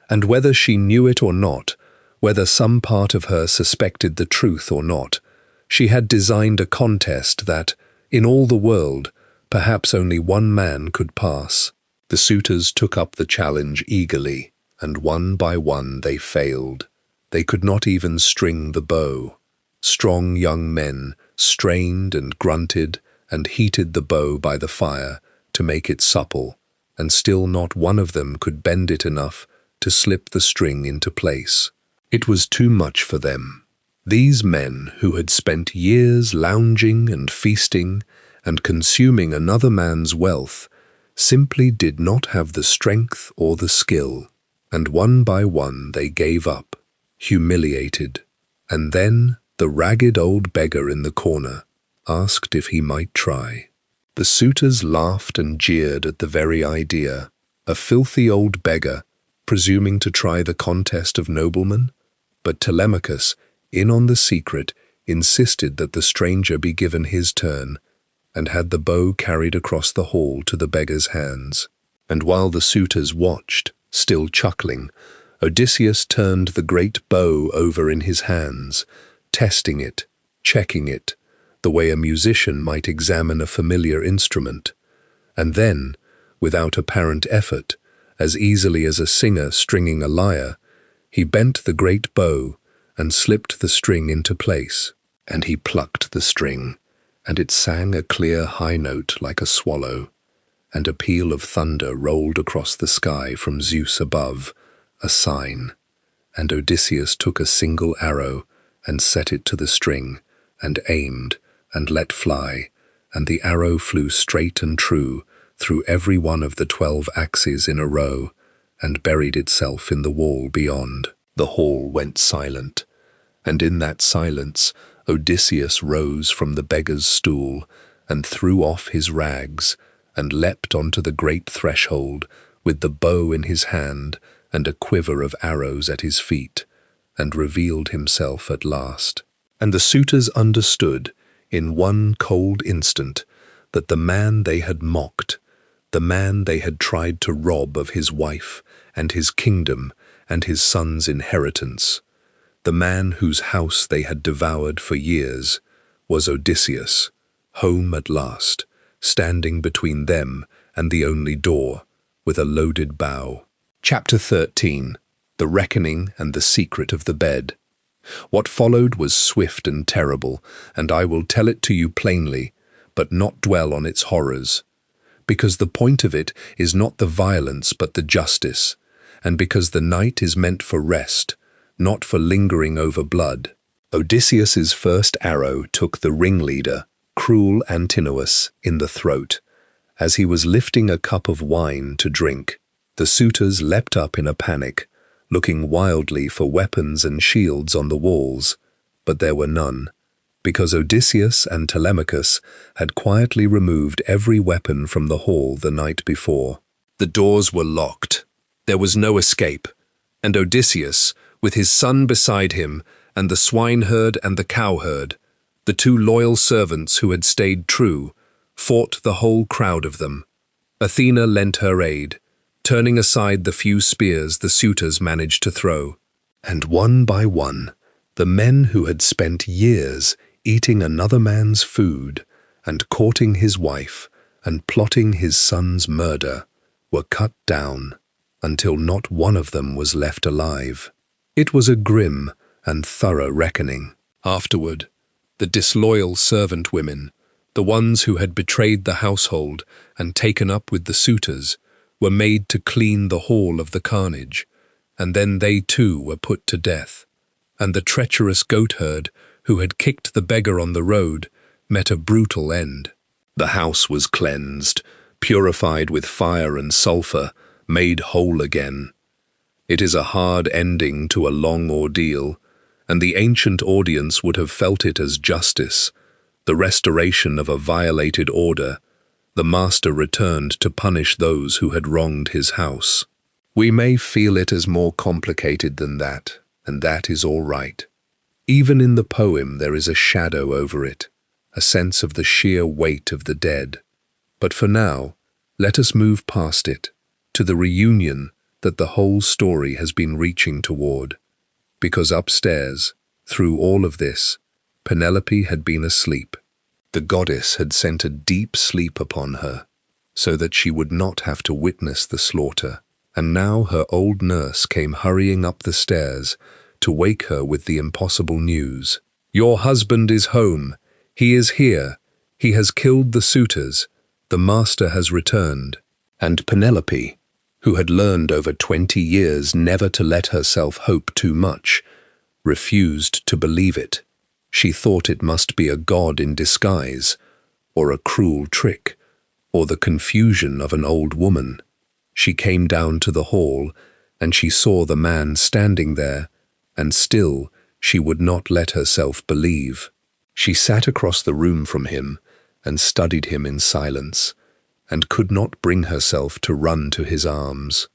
[SPEAKER 1] and whether she knew it or not, whether some part of her suspected the truth or not, she had designed a contest that, in all the world, perhaps only one man could pass. The suitors took up the challenge eagerly, and one by one they failed. They could not even string the bow. Strong young men strained and grunted and heated the bow by the fire to make it supple, and still not one of them could bend it enough to slip the string into place. It was too much for them. These men who had spent years lounging and feasting and consuming another man's wealth simply did not have the strength or the skill, and one by one they gave up, humiliated. And then the ragged old beggar in the corner asked if he might try. The suitors laughed and jeered at the very idea. A filthy old beggar, presuming to try the contest of noblemen? But Telemachus, in on the secret, insisted that the stranger be given his turn, and had the bow carried across the hall to the beggar's hands. And while the suitors watched, still chuckling, Odysseus turned the great bow over in his hands, testing it, checking it, the way a musician might examine a familiar instrument. And then, without apparent effort, as easily as a singer stringing a lyre, he bent the great bow and slipped the string into place. And he plucked the string, and it sang a clear high note like a swallow, and a peal of thunder rolled across the sky from Zeus above, a sign. And Odysseus took a single arrow and set it to the string, and aimed, and let fly, and the arrow flew straight and true through every one of the 12 axes in a row, and buried itself in the wall beyond. The hall went silent, and in that silence Odysseus rose from the beggar's stool, and threw off his rags, and leapt onto the great threshold, with the bow in his hand and a quiver of arrows at his feet, and revealed himself at last. And the suitors understood, in one cold instant, that the man they had mocked, the man they had tried to rob of his wife and his kingdom and his son's inheritance, the man whose house they had devoured for years, was Odysseus, home at last, standing between them and the only door, with a loaded bow. Chapter 13. The Reckoning and the Secret of the Bed. What followed was swift and terrible, and I will tell it to you plainly, but not dwell on its horrors. Because the point of it is not the violence but the justice, and because the night is meant for rest, not for lingering over blood. Odysseus's first arrow took the ringleader, cruel Antinous, in the throat. As he was lifting a cup of wine to drink, the suitors leapt up in a panic, looking wildly for weapons and shields on the walls, but there were none, because Odysseus and Telemachus had quietly removed every weapon from the hall the night before. The The doors were locked. There was no escape, and Odysseus, with his son beside him, and the swineherd and the cowherd, the two loyal servants who had stayed true, fought the whole crowd of them. Athena lent her aid, turning aside the few spears the suitors managed to throw. And one by one, the men who had spent years eating another man's food and courting his wife and plotting his son's murder were cut down until not one of them was left alive. It was a grim and thorough reckoning. Afterward, the disloyal servant women, the ones who had betrayed the household and taken up with the suitors, were made to clean the hall of the carnage, and then they too were put to death. And the treacherous goatherd, who had kicked the beggar on the road, met a brutal end. The house was cleansed, purified with fire and sulphur, made whole again. It is a hard ending to a long ordeal, and the ancient audience would have felt it as justice, the restoration of a violated order. The master returned to punish those who had wronged his house. We may feel it as more complicated than that, and that is all right. Even in the poem there is a shadow over it, a sense of the sheer weight of the dead. But for now, let us move past it, to the reunion that the whole story has been reaching toward. Because upstairs, through all of this, Penelope had been asleep. The goddess had sent a deep sleep upon her, so that she would not have to witness the slaughter. And now her old nurse came hurrying up the stairs to wake her with the impossible news. "Your husband is home. He is here. He has killed the suitors. The master has returned." And Penelope, who had learned over 20 years never to let herself hope too much, refused to believe it. She thought it must be a god in disguise, or a cruel trick, or the confusion of an old woman. She came down to the hall, and she saw the man standing there, and still she would not let herself believe. She sat across the room from him and studied him in silence, and could not bring herself to run to his arms.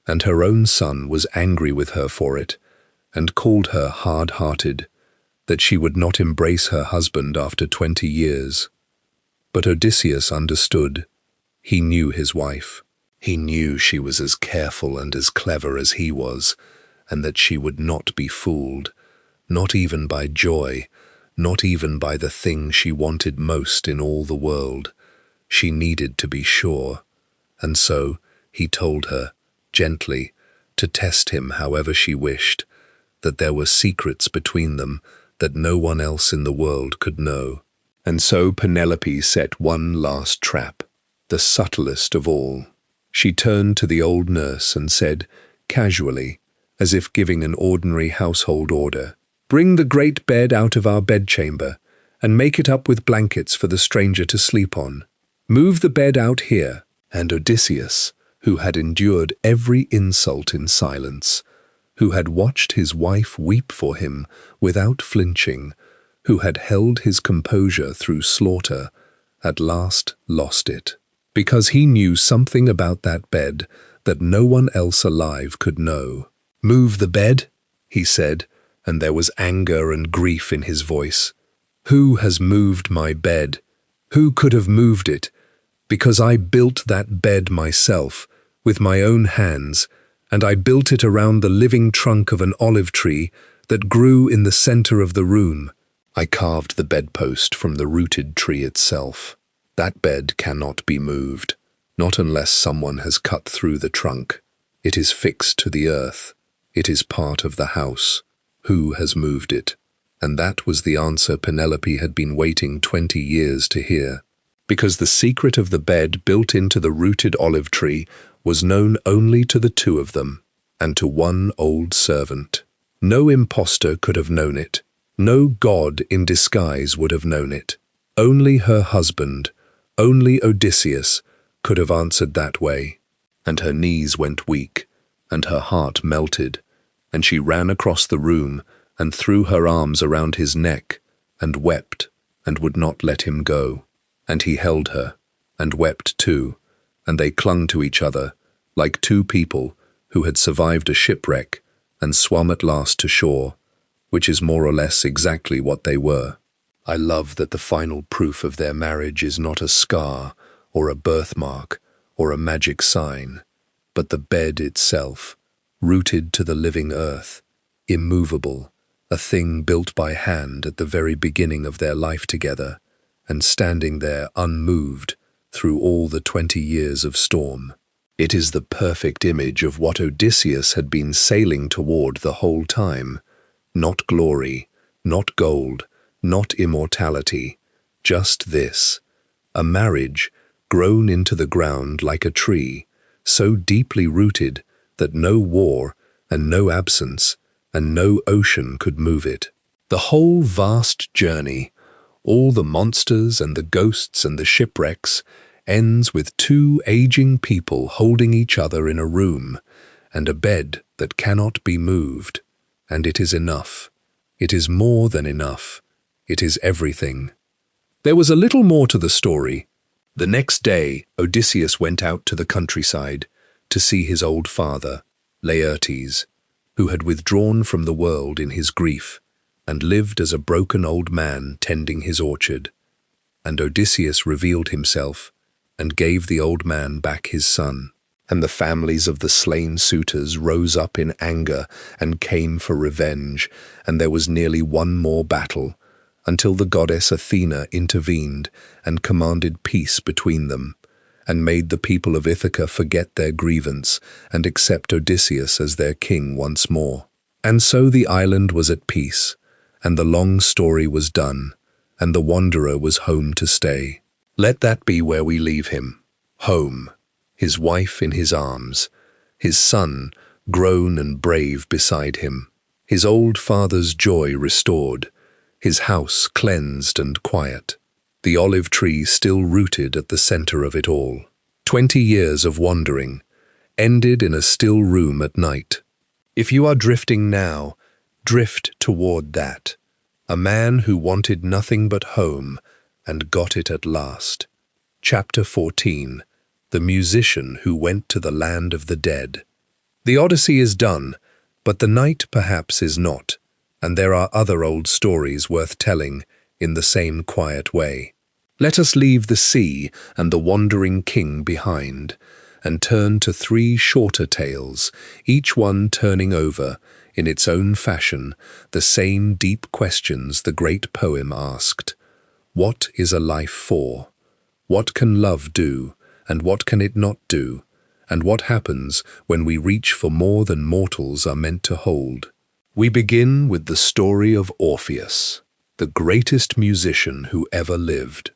[SPEAKER 1] And her own son was angry with her for it, and called her hard-hearted, that she would not embrace her husband after 20 years. But Odysseus understood. He knew his wife. He knew she was as careful and as clever as he was, and that she would not be fooled, not even by joy, not even by the thing she wanted most in all the world. She needed to be sure, and so he told her, gently, to test him however she wished, that there were secrets between them that no one else in the world could know. And so Penelope set one last trap, the subtlest of all. She turned to the old nurse and said, casually, as if giving an ordinary household order, "Bring the great bed out of our bedchamber, and make it up with blankets for the stranger to sleep on. Move the bed out here." And Odysseus, who had endured every insult in silence, who had watched his wife weep for him without flinching, who had held his composure through slaughter, at last lost it, because he knew something about that bed that no one else alive could know. "Move the bed?" he said, and there was anger and grief in his voice. "Who has moved my bed? Who could have moved it? Because I built that bed myself, with my own hands, and I built it around the living trunk of an olive tree that grew in the center of the room. I carved the bedpost from the rooted tree itself. That bed cannot be moved, not unless someone has cut through the trunk. It is fixed to the earth. It is part of the house. Who has moved it?" And that was the answer Penelope had been waiting 20 years to hear. Because the secret of the bed built into the rooted olive tree was known only to the two of them, and to one old servant. No impostor could have known it. No god in disguise would have known it. Only her husband, only Odysseus, could have answered that way. And her knees went weak, and her heart melted, and she ran across the room and threw her arms around his neck, and wept, and would not let him go. And he held her, and wept too, and they clung to each other, like two people who had survived a shipwreck and swum at last to shore, which is more or less exactly what they were. I love that the final proof of their marriage is not a scar or a birthmark or a magic sign, but the bed itself, rooted to the living earth, immovable, a thing built by hand at the very beginning of their life together, and standing there unmoved through all the 20 years of storm. It is the perfect image of what Odysseus had been sailing toward the whole time. Not glory, not gold, not immortality, just this, a marriage grown into the ground like a tree, so deeply rooted that no war and no absence and no ocean could move it. The whole vast journey, all the monsters and the ghosts and the shipwrecks, ends with two aging people holding each other in a room and a bed that cannot be moved. And it is enough. It is more than enough. It is everything. There was a little more to the story. The next day, Odysseus went out to the countryside to see his old father, Laertes, who had withdrawn from the world in his grief and lived as a broken old man tending his orchard. And Odysseus revealed himself and gave the old man back his son. And the families of the slain suitors rose up in anger and came for revenge, and there was nearly one more battle, until the goddess Athena intervened and commanded peace between them, and made the people of Ithaca forget their grievance and accept Odysseus as their king once more. And so the island was at peace, and the long story was done, and the wanderer was home to stay. Let that be where we leave him, home. His wife in his arms, his son grown and brave beside him, his old father's joy restored, his house cleansed and quiet, the olive tree still rooted at the center of it all. 20 years of wandering ended in a still room at night. If you are drifting now, drift toward that, a man who wanted nothing but home and got it at last. Chapter 14. The musician who went to the land of the dead. The Odyssey is done, but the night perhaps is not, and there are other old stories worth telling in the same quiet way. Let us leave the sea and the wandering king behind, and turn to 3 shorter tales, each one turning over, in its own fashion, the same deep questions the great poem asked. What is a life for? What can love do? And what can it not do? And what happens when we reach for more than mortals are meant to hold? We begin with the story of Orpheus, the greatest musician who ever lived.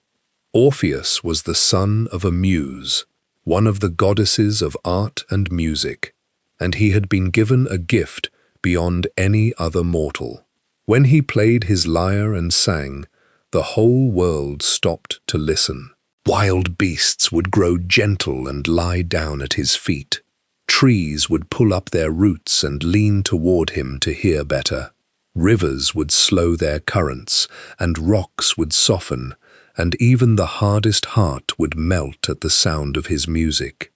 [SPEAKER 1] Orpheus was the son of a muse, one of the goddesses of art and music, and he had been given a gift beyond any other mortal. When he played his lyre and sang, the whole world stopped to listen. Wild beasts would grow gentle and lie down at his feet. Trees would pull up their roots and lean toward him to hear better. Rivers would slow their currents, and rocks would soften, and even the hardest heart would melt at the sound of his music.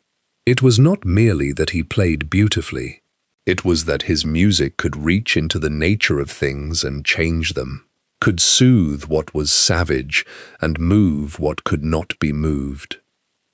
[SPEAKER 1] It was not merely that he played beautifully. It was that his music could reach into the nature of things and change them, could soothe what was savage and move what could not be moved.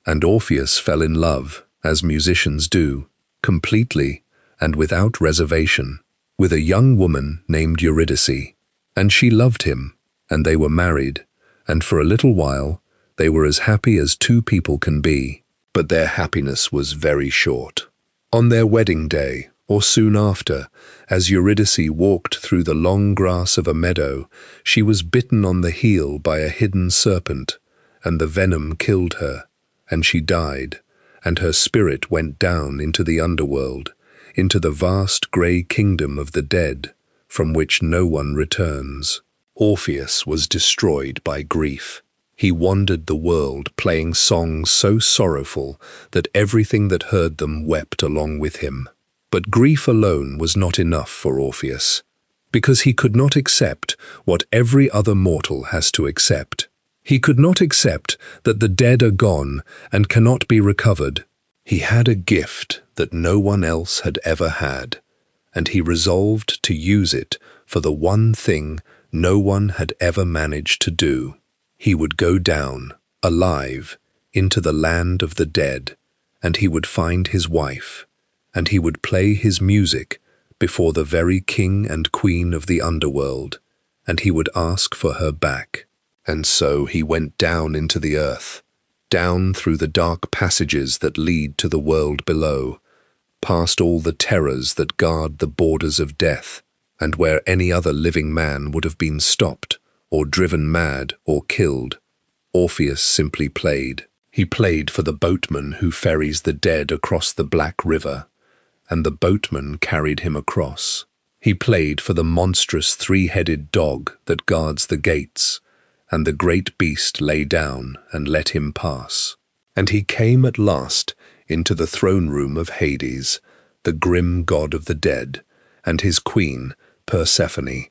[SPEAKER 1] And Orpheus fell in love, as musicians do, completely and without reservation, with a young woman named Eurydice. And she loved him, and they were married, and for a little while they were as happy as two people can be. But their happiness was very short. On their wedding day, or soon after, as Eurydice walked through the long grass of a meadow, she was bitten on the heel by a hidden serpent, and the venom killed her, and she died, and her spirit went down into the underworld, into the vast grey kingdom of the dead, from which no one returns. Orpheus was destroyed by grief. He wandered the world playing songs so sorrowful that everything that heard them wept along with him. But grief alone was not enough for Orpheus, because he could not accept what every other mortal has to accept. He could not accept that the dead are gone and cannot be recovered. He had a gift that no one else had ever had, and he resolved to use it for the one thing no one had ever managed to do. He would go down, alive, into the land of the dead, and he would find his wife, and he would play his music before the very king and queen of the underworld, and he would ask for her back. And so he went down into the earth, down through the dark passages that lead to the world below, past all the terrors that guard the borders of death, and where any other living man would have been stopped, or driven mad, or killed. Orpheus simply played. He played for the boatman who ferries the dead across the Black River, and the boatman carried him across. He played for the monstrous three-headed dog that guards the gates, and the great beast lay down and let him pass. And he came at last into the throne room of Hades, the grim god of the dead, and his queen, Persephone,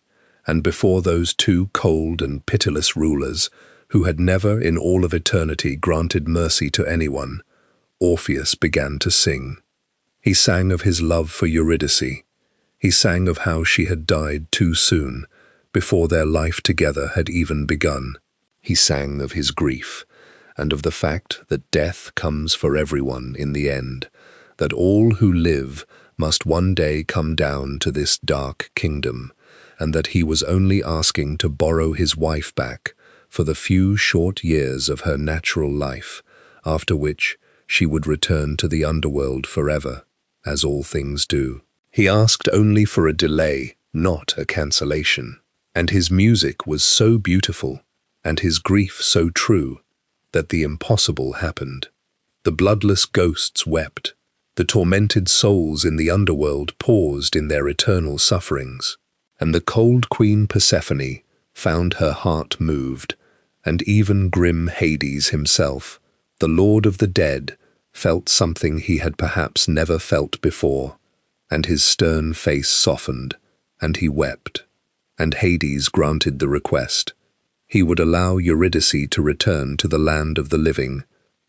[SPEAKER 1] and before those two cold and pitiless rulers, who had never in all of eternity granted mercy to anyone, Orpheus began to sing. He sang of his love for Eurydice. He sang of how she had died too soon, before their life together had even begun. He sang of his grief, and of the fact that death comes for everyone in the end, that all who live must one day come down to this dark kingdom, and that he was only asking to borrow his wife back for the few short years of her natural life, after which she would return to the underworld forever, as all things do. He asked only for a delay, not a cancellation. And his music was so beautiful, and his grief so true, that the impossible happened. The bloodless ghosts wept. The tormented souls in the underworld paused in their eternal sufferings. And the cold queen Persephone found her heart moved, and even grim Hades himself, the lord of the dead, felt something he had perhaps never felt before, and his stern face softened, and he wept. And Hades granted the request. He would allow Eurydice to return to the land of the living,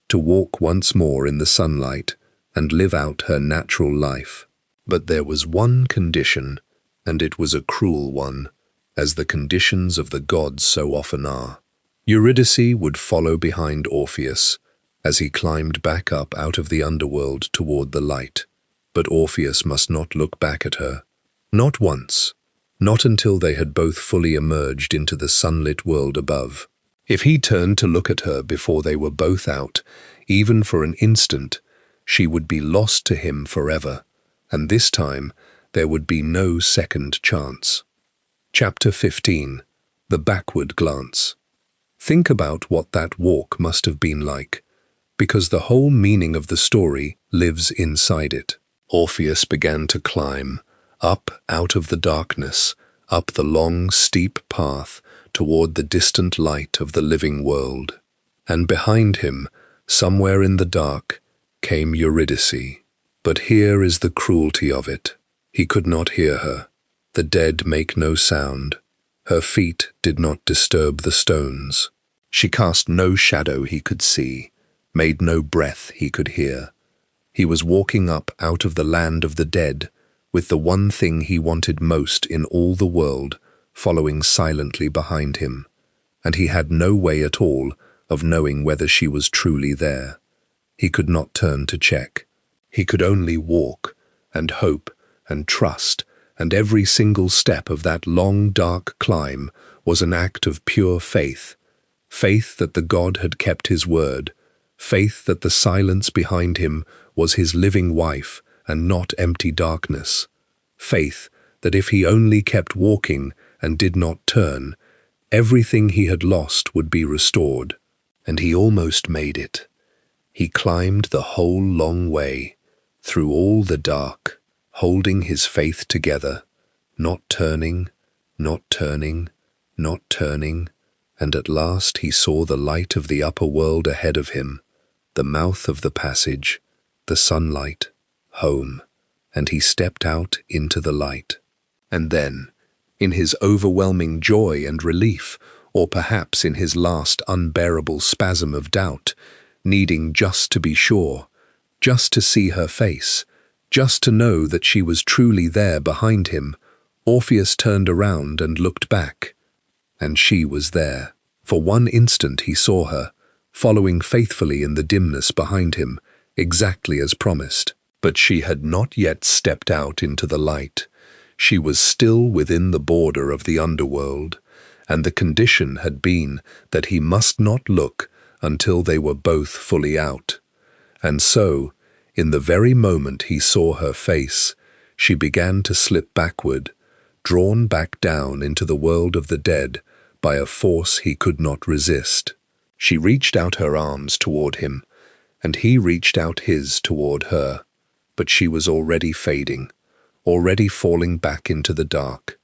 [SPEAKER 1] to walk once more in the sunlight and live out her natural life. But there was one condition, and it was a cruel one, as the conditions of the gods so often are. Eurydice would follow behind Orpheus as he climbed back up out of the underworld toward the light. But Orpheus must not look back at her. Not once. Not until they had both fully emerged into the sunlit world above. If he turned to look at her before they were both out, even for an instant, she would be lost to him forever, and this time there would be no second chance. Chapter 15. The Backward Glance. Think about what that walk must have been like, because the whole meaning of the story lives inside it. Orpheus began to climb, up out of the darkness, up the long, steep path toward the distant light of the living world. And behind him, somewhere in the dark, came Eurydice. But here is the cruelty of it. He could not hear her. The dead make no sound. Her feet did not disturb the stones. She cast no shadow he could see, made no breath he could hear. He was walking up out of the land of the dead, with the one thing he wanted most in all the world following silently behind him, and he had no way at all of knowing whether she was truly there. He could not turn to check. He could only walk and hope and trust, and every single step of that long, dark climb was an act of pure faith. Faith that the god had kept his word, faith that the silence behind him was his living wife and not empty darkness, faith that if he only kept walking and did not turn, everything he had lost would be restored. And he almost made it. He climbed the whole long way, through all the dark, holding his faith together, not turning, not turning, not turning, and at last he saw the light of the upper world ahead of him, the mouth of the passage, the sunlight, home, and he stepped out into the light. And then, in his overwhelming joy and relief, or perhaps in his last unbearable spasm of doubt, needing just to be sure, just to see her face, just to know that she was truly there behind him, Orpheus turned around and looked back. And she was there. For one instant he saw her, following faithfully in the dimness behind him, exactly as promised. But she had not yet stepped out into the light. She was still within the border of the underworld, and the condition had been that he must not look until they were both fully out. And so, in the very moment he saw her face, she began to slip backward, drawn back down into the world of the dead by a force he could not resist. She reached out her arms toward him, and he reached out his toward her, but she was already fading, already falling back into the dark,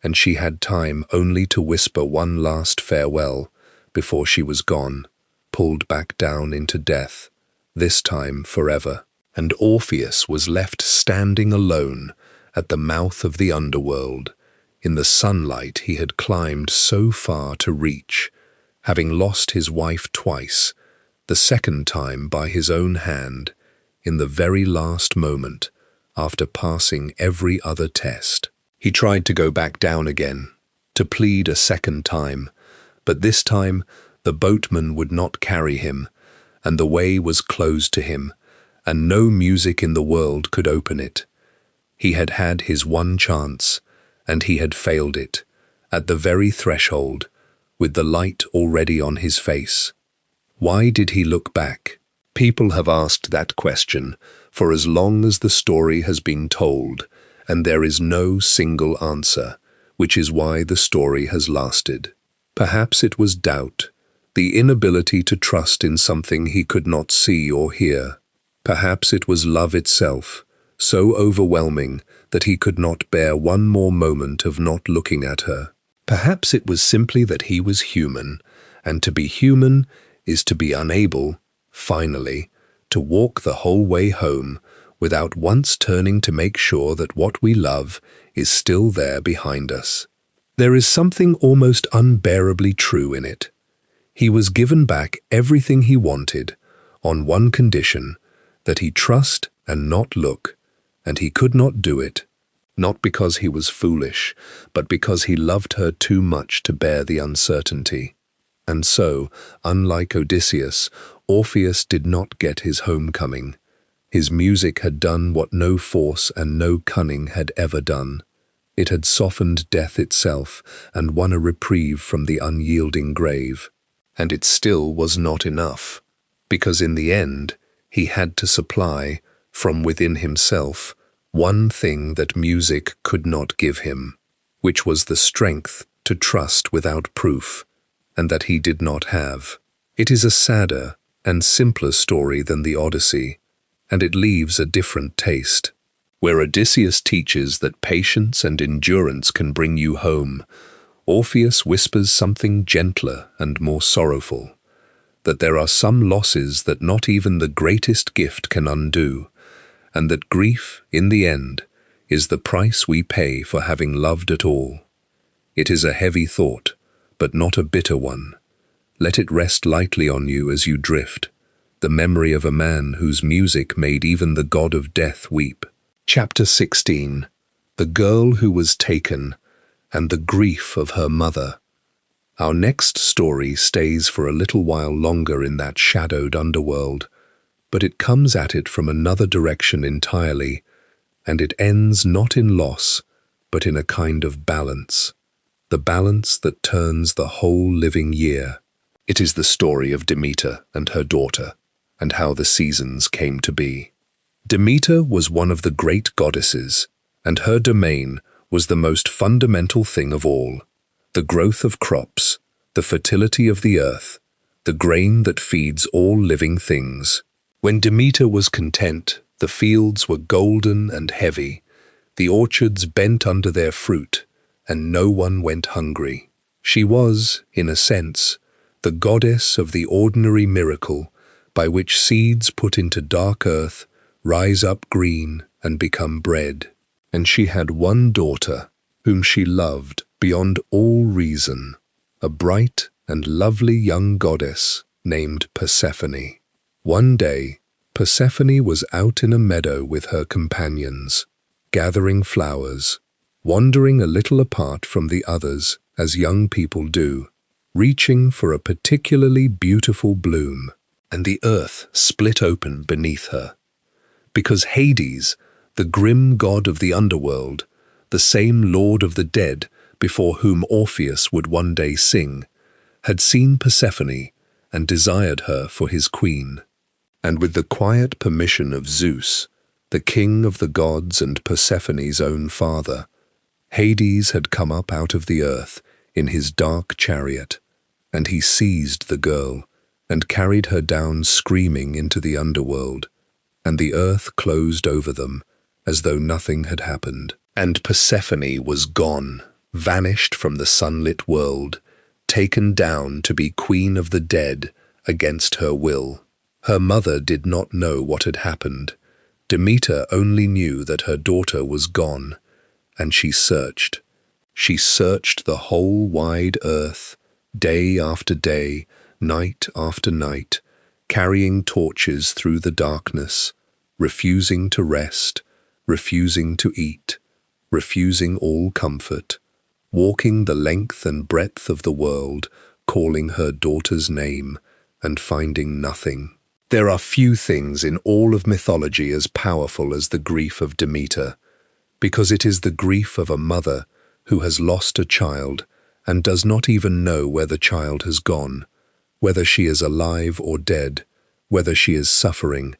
[SPEAKER 1] and she had time only to whisper one last farewell before she was gone, pulled back down into death, this time forever. And Orpheus was left standing alone at the mouth of the underworld, in the sunlight he had climbed so far to reach, having lost his wife twice, the second time by his own hand, in the very last moment, after passing every other test. He tried to go back down again, to plead a second time, but this time the boatman would not carry him, and the way was closed to him, and no music in the world could open it. He had had his one chance, and he had failed it, at the very threshold, with the light already on his face. Why did he look back? People have asked that question for as long as the story has been told, and there is no single answer, which is why the story has lasted. Perhaps it was doubt, the inability to trust in something he could not see or hear. Perhaps it was love itself, so overwhelming that he could not bear one more moment of not looking at her. Perhaps it was simply that he was human, and to be human is to be unable, finally, to walk the whole way home without once turning to make sure that what we love is still there behind us. There is something almost unbearably true in it. He was given back everything he wanted, on one condition, that he trust and not look, and he could not do it, not because he was foolish, but because he loved her too much to bear the uncertainty. And so, unlike Odysseus, Orpheus did not get his homecoming. His music had done what no force and no cunning had ever done. It had softened death itself and won a reprieve from the unyielding grave. And it still was not enough, because in the end, he had to supply, from within himself, one thing that music could not give him, which was the strength to trust without proof, and that he did not have. It is a sadder and simpler story than the Odyssey, and it leaves a different taste. Where Odysseus teaches that patience and endurance can bring you home, Orpheus whispers something gentler and more sorrowful, that there are some losses that not even the greatest gift can undo, and that grief, in the end, is the price we pay for having loved at all. It is a heavy thought, but not a bitter one. Let it rest lightly on you as you drift, the memory of a man whose music made even the god of death weep. Chapter 16. The Girl Who Was Taken, and the Grief of Her Mother. Our next story stays for a little while longer in that shadowed underworld, but it comes at it from another direction entirely, and it ends not in loss, but in a kind of balance, the balance that turns the whole living year. It is the story of Demeter and her daughter, and how the seasons came to be. Demeter was one of the great goddesses, and her domain was the most fundamental thing of all, the growth of crops, the fertility of the earth, the grain that feeds all living things. When Demeter was content, the fields were golden and heavy, the orchards bent under their fruit, and no one went hungry. She was, in a sense, the goddess of the ordinary miracle by which seeds put into dark earth rise up green and become bread. And she had one daughter, whom she loved beyond all reason. a bright and lovely young goddess named Persephone. One day, Persephone was out in a meadow with her companions, gathering flowers, wandering a little apart from the others as young people do, reaching for a particularly beautiful bloom, and the earth split open beneath her. Because Hades, the grim god of the underworld, the same lord of the dead before whom Orpheus would one day sing, had seen Persephone and desired her for his queen. And with the quiet permission of Zeus, the king of the gods and Persephone's own father, Hades had come up out of the earth in his dark chariot, and he seized the girl and carried her down screaming into the underworld, and the earth closed over them as though nothing had happened. And Persephone was gone, vanished from the sunlit world, taken down to be queen of the dead against her will. Her mother did not know what had happened. Demeter only knew that her daughter was gone, and she searched. She searched the whole wide earth, day after day, night after night, carrying torches through the darkness, refusing to rest, refusing to eat, refusing all comfort, walking the length and breadth of the world, calling her daughter's name, and finding nothing. There are few things in all of mythology as powerful as the grief of Demeter, because it is the grief of a mother who has lost a child and does not even know where the child has gone, whether she is alive or dead, whether she is suffering,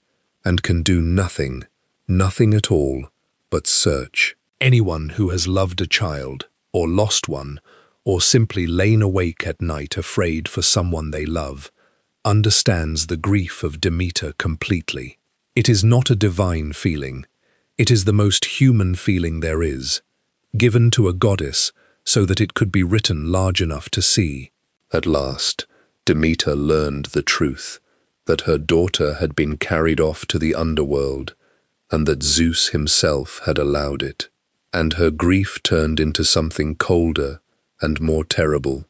[SPEAKER 1] and can do nothing, nothing at all, but search. Anyone who has loved a child, or lost one, or simply lain awake at night afraid for someone they love, understands the grief of Demeter completely. It is not a divine feeling. It is the most human feeling there is, given to a goddess so that it could be written large enough to see. At last, Demeter learned the truth, that her daughter had been carried off to the underworld, and that Zeus himself had allowed it. And her grief turned into something colder and more terrible: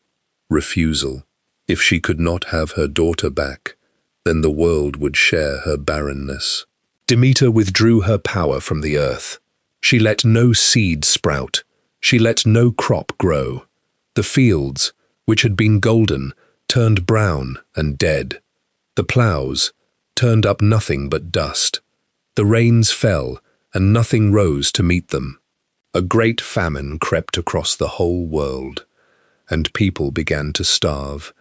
[SPEAKER 1] refusal. If she could not have her daughter back, then the world would share her barrenness. Demeter withdrew her power from the earth. She let no seed sprout. She let no crop grow. The fields, which had been golden, turned brown and dead. The ploughs turned up nothing but dust. The rains fell, and nothing rose to meet them. A great famine crept across the whole world, and people began to starve.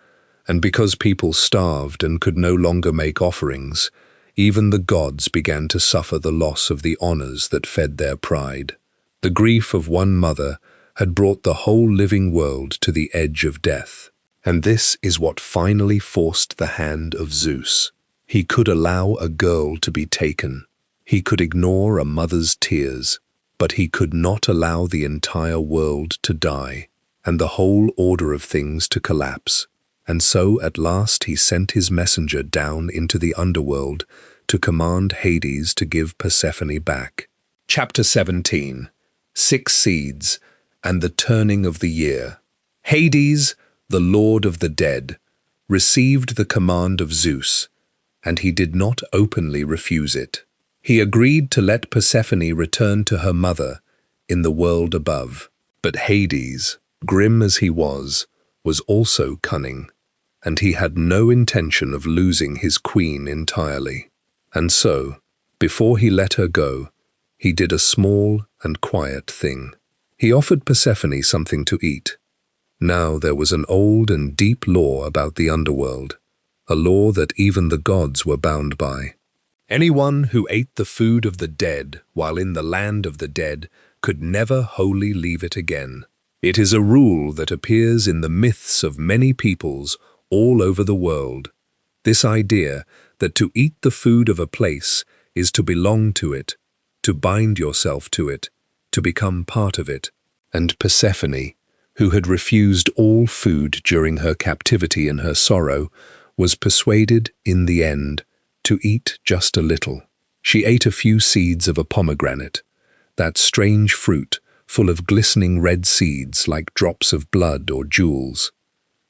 [SPEAKER 1] And because people starved and could no longer make offerings, even the gods began to suffer the loss of the honors that fed their pride. The grief of one mother had brought the whole living world to the edge of death. And this is what finally forced the hand of Zeus. He could allow a girl to be taken. He could ignore a mother's tears, but he could not allow the entire world to die and the whole order of things to collapse. And so at last he sent his messenger down into the underworld to command Hades to give Persephone back. Chapter 17. 6 Seeds and the Turning of the Year. Hades, the lord of the dead, received the command of Zeus, and he did not openly refuse it. He agreed to let Persephone return to her mother in the world above. But Hades, grim as he was also cunning, and he had no intention of losing his queen entirely. And so, before he let her go, he did a small and quiet thing. He offered Persephone something to eat. Now there was an old and deep law about the underworld, a law that even the gods were bound by. Anyone who ate the food of the dead while in the land of the dead could never wholly leave it again. It is a rule that appears in the myths of many peoples all over the world. This idea that to eat the food of a place is to belong to it, to bind yourself to it, to become part of it. And Persephone, who had refused all food during her captivity and her sorrow, was persuaded in the end to eat just a little. She ate a few seeds of a pomegranate, that strange fruit full of glistening red seeds like drops of blood or jewels.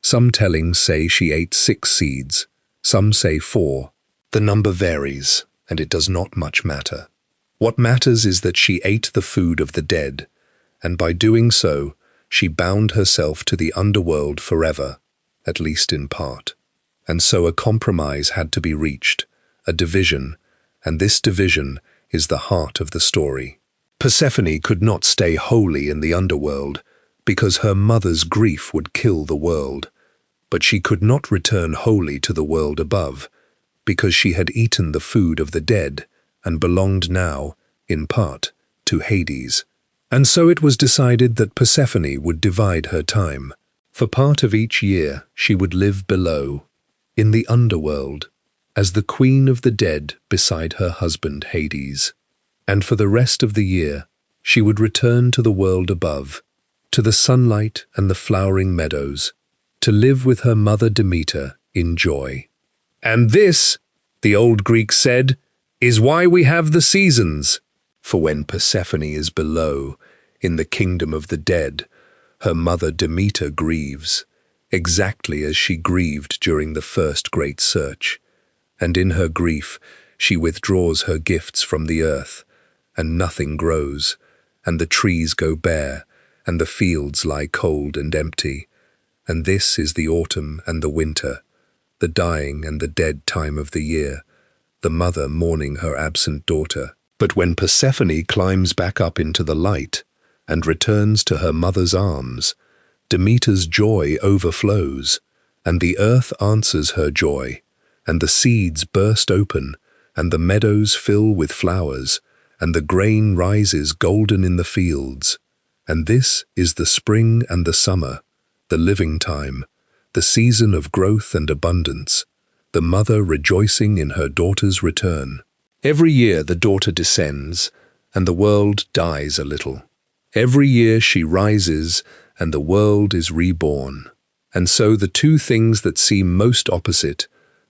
[SPEAKER 1] Some tellings say she ate 6 seeds, some say 4. The number varies, and it does not much matter. What matters is that she ate the food of the dead, and by doing so, she bound herself to the underworld forever, at least in part. And so a compromise had to be reached, a division, and this division is the heart of the story. Persephone could not stay wholly in the underworld, because her mother's grief would kill the world. But she could not return wholly to the world above, because she had eaten the food of the dead, and belonged now, in part, to Hades. And so it was decided that Persephone would divide her time. For part of each year she would live below, in the underworld, as the queen of the dead beside her husband Hades. And for the rest of the year she would return to the world above, to the sunlight and the flowering meadows, to live with her mother Demeter in joy. And this, the old Greeks said, is why we have the seasons. For when Persephone is below, in the kingdom of the dead, her mother Demeter grieves, exactly as she grieved during the first great search. And in her grief she withdraws her gifts from the earth, and nothing grows, and the trees go bare, and the fields lie cold and empty. And this is the autumn and the winter, the dying and the dead time of the year, the mother mourning her absent daughter. But when Persephone climbs back up into the light and returns to her mother's arms, Demeter's joy overflows, and the earth answers her joy, and the seeds burst open, and the meadows fill with flowers, and the grain rises golden in the fields. And this is the spring and the summer, the living time, the season of growth and abundance, the mother rejoicing in her daughter's return. Every year the daughter descends, and the world dies a little. Every year she rises, and the world is reborn. And so the two things that seem most opposite,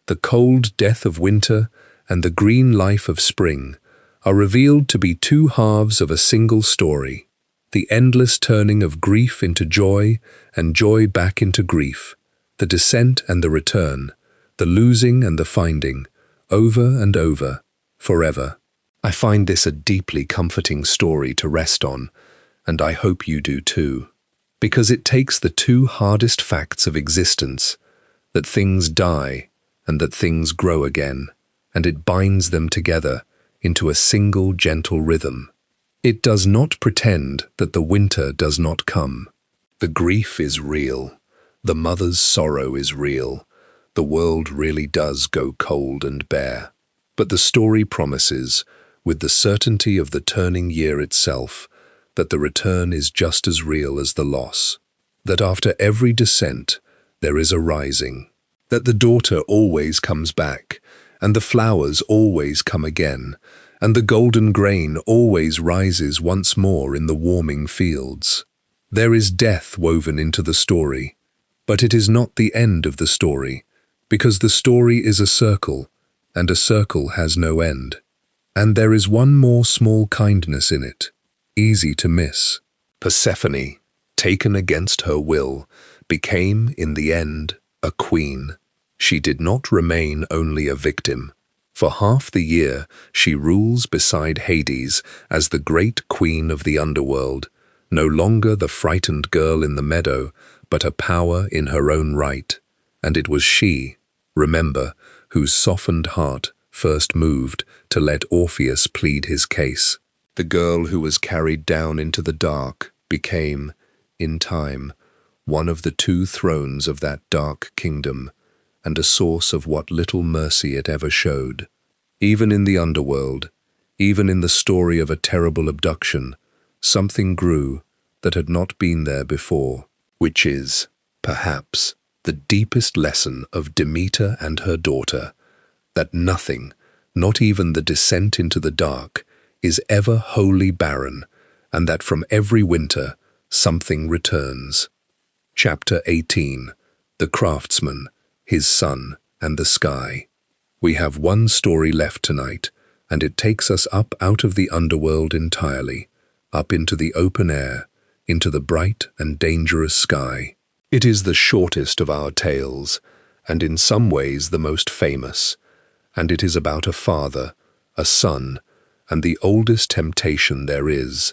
[SPEAKER 1] the cold death of winter and the green life of spring, are revealed to be two halves of a single story, the endless turning of grief into joy and joy back into grief, the descent and the return, the losing and the finding, over and over, forever. I find this a deeply comforting story to rest on, and I hope you do too, because it takes the two hardest facts of existence, that things die and that things grow again, and it binds them together into a single gentle rhythm. It does not pretend that the winter does not come. The grief is real. The mother's sorrow is real. The world really does go cold and bare. But the story promises, with the certainty of the turning year itself, that the return is just as real as the loss. That after every descent, there is a rising. That the daughter always comes back, and the flowers always come again, and the golden grain always rises once more in the warming fields. There is death woven into the story, but it is not the end of the story, because the story is a circle, and a circle has no end. And there is one more small kindness in it, easy to miss. Persephone, taken against her will, became, in the end, a queen. She did not remain only a victim. For half the year, she rules beside Hades as the great queen of the underworld, no longer the frightened girl in the meadow, but a power in her own right. And it was she, remember, whose softened heart first moved to let Orpheus plead his case. The girl who was carried down into the dark became, in time, one of the two thrones of that dark kingdom, and a source of what little mercy it ever showed. Even in the underworld, even in the story of a terrible abduction, something grew that had not been there before, which is, perhaps, the deepest lesson of Demeter and her daughter, that nothing, not even the descent into the dark, is ever wholly barren, and that from every winter something returns. Chapter 18. The Craftsman, His Son, and the Sky. We have one story left tonight, and it takes us up out of the underworld entirely, up into the open air, into the bright and dangerous sky. It is the shortest of our tales, and in some ways the most famous, and it is about a father, a son, and the oldest temptation there is,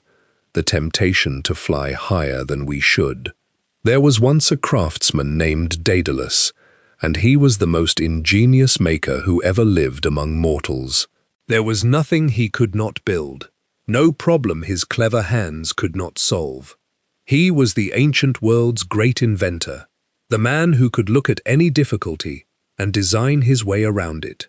[SPEAKER 1] the temptation to fly higher than we should. There was once a craftsman named Daedalus, and he was the most ingenious maker who ever lived among mortals. There was nothing he could not build, no problem his clever hands could not solve. He was the ancient world's great inventor, the man who could look at any difficulty and design his way around it.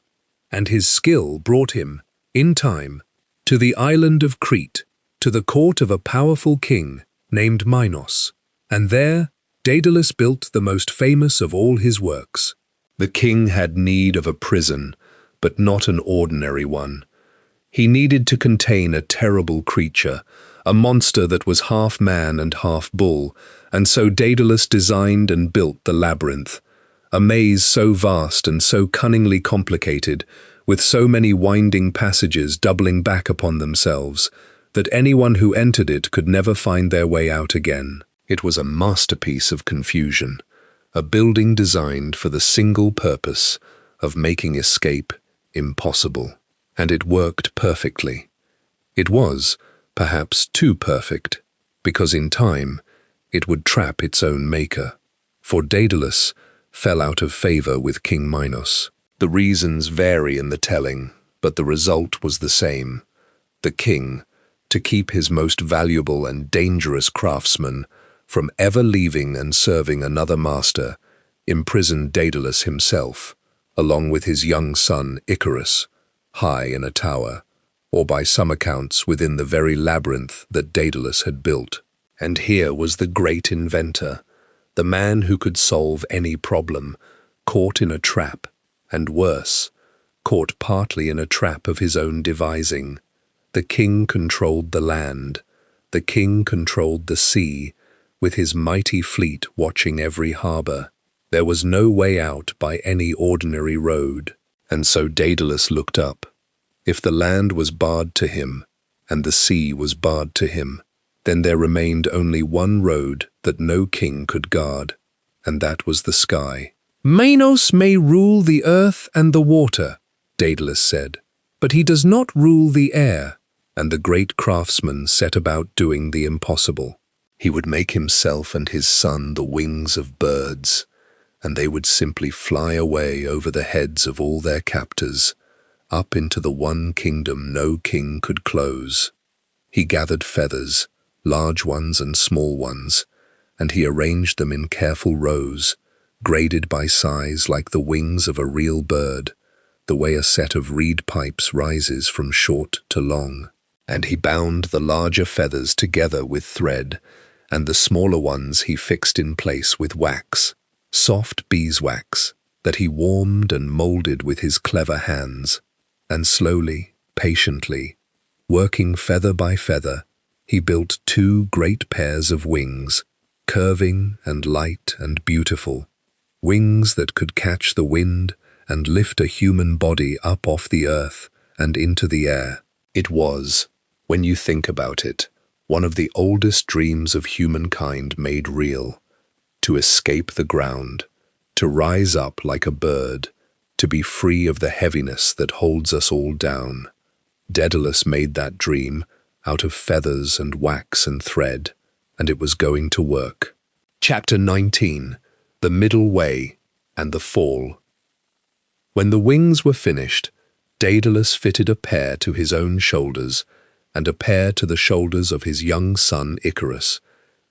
[SPEAKER 1] And his skill brought him, in time, to the island of Crete, to the court of a powerful king named Minos. And there, Daedalus built the most famous of all his works. The king had need of a prison, but not an ordinary one. He needed to contain a terrible creature, a monster that was half man and half bull, and so Daedalus designed and built the labyrinth, a maze so vast and so cunningly complicated, with so many winding passages doubling back upon themselves, that anyone who entered it could never find their way out again. It was a masterpiece of confusion, a building designed for the single purpose of making escape impossible. And it worked perfectly. It was, perhaps, too perfect, because in time it would trap its own maker. For Daedalus fell out of favor with King Minos. The reasons vary in the telling, but the result was the same. The king, to keep his most valuable and dangerous craftsman from ever leaving and serving another master, imprisoned Daedalus himself, along with his young son Icarus, high in a tower, or by some accounts within the very labyrinth that Daedalus had built. And here was the great inventor, the man who could solve any problem, caught in a trap, and worse, caught partly in a trap of his own devising. The king controlled the land, the king controlled the sea, with his mighty fleet watching every harbor. There was no way out by any ordinary road. And so Daedalus looked up. If the land was barred to him, and the sea was barred to him, then there remained only one road that no king could guard, and that was the sky. "Minos may rule the earth and the water," Daedalus said, "but he does not rule the air." And the great craftsman set about doing the impossible. He would make himself and his son the wings of birds, and they would simply fly away over the heads of all their captors, up into the one kingdom no king could close. He gathered feathers, large ones and small ones, and he arranged them in careful rows, graded by size like the wings of a real bird, the way a set of reed pipes rises from short to long. And he bound the larger feathers together with thread, and the smaller ones he fixed in place with wax, soft beeswax, that he warmed and molded with his clever hands. And slowly, patiently, working feather by feather, he built two great pairs of wings, curving and light and beautiful, wings that could catch the wind and lift a human body up off the earth and into the air. It was, when you think about it, one of the oldest dreams of humankind made real. To escape the ground, to rise up like a bird, to be free of the heaviness that holds us all down. Daedalus made that dream out of feathers and wax and thread, and it was going to work. Chapter 19, The Middle Way and the Fall. When the wings were finished, Daedalus fitted a pair to his own shoulders and a pair to the shoulders of his young son Icarus,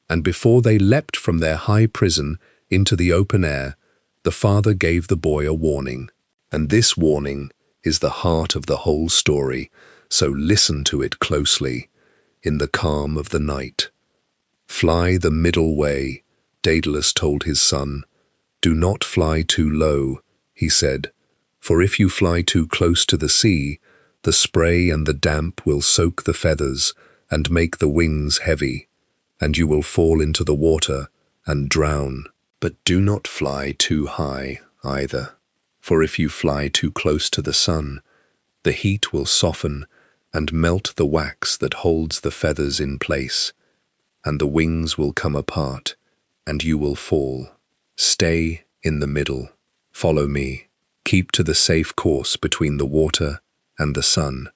[SPEAKER 1] and before they leapt from their high prison into the open air, the father gave the boy a warning. And this warning is the heart of the whole story, so listen to it closely, in the calm of the night. "Fly the middle way," Daedalus told his son. "Do not fly too low," he said, "for if you fly too close to the sea, the spray and the damp will soak the feathers and make the wings heavy, and you will fall into the water and drown. But do not fly too high either, for if you fly too close to the sun, the heat will soften and melt the wax that holds the feathers in place, and the wings will come apart, and you will fall. Stay in the middle. Follow me. Keep to the safe course between the water and the sun,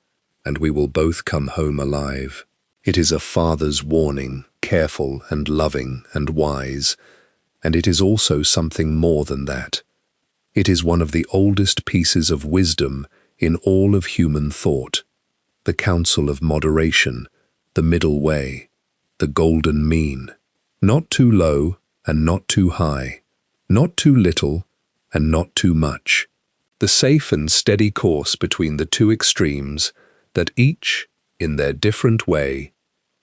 [SPEAKER 1] and we will both come home alive. It is a father's warning, careful and loving and wise, and it is also something more than that. It is one of the oldest pieces of wisdom in all of human thought, the counsel of moderation, the middle way, the golden mean. Not too low and not too high, not too little and not too much. The safe and steady course between the two extremes that each, in their different way,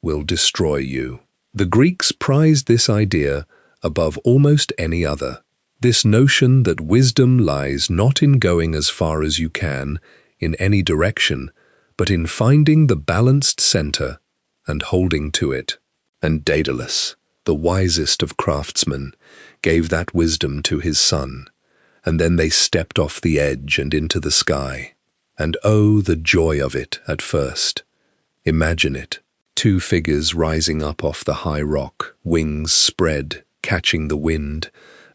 [SPEAKER 1] will destroy you. The Greeks prized this idea above almost any other. This notion that wisdom lies not in going as far as you can in any direction, but in finding the balanced center and holding to it. And Daedalus, the wisest of craftsmen, gave that wisdom to his son, and then they stepped off the edge and into the sky. And oh, the joy of it at first. Imagine it, two figures rising up off the high rock, wings spread, catching the wind,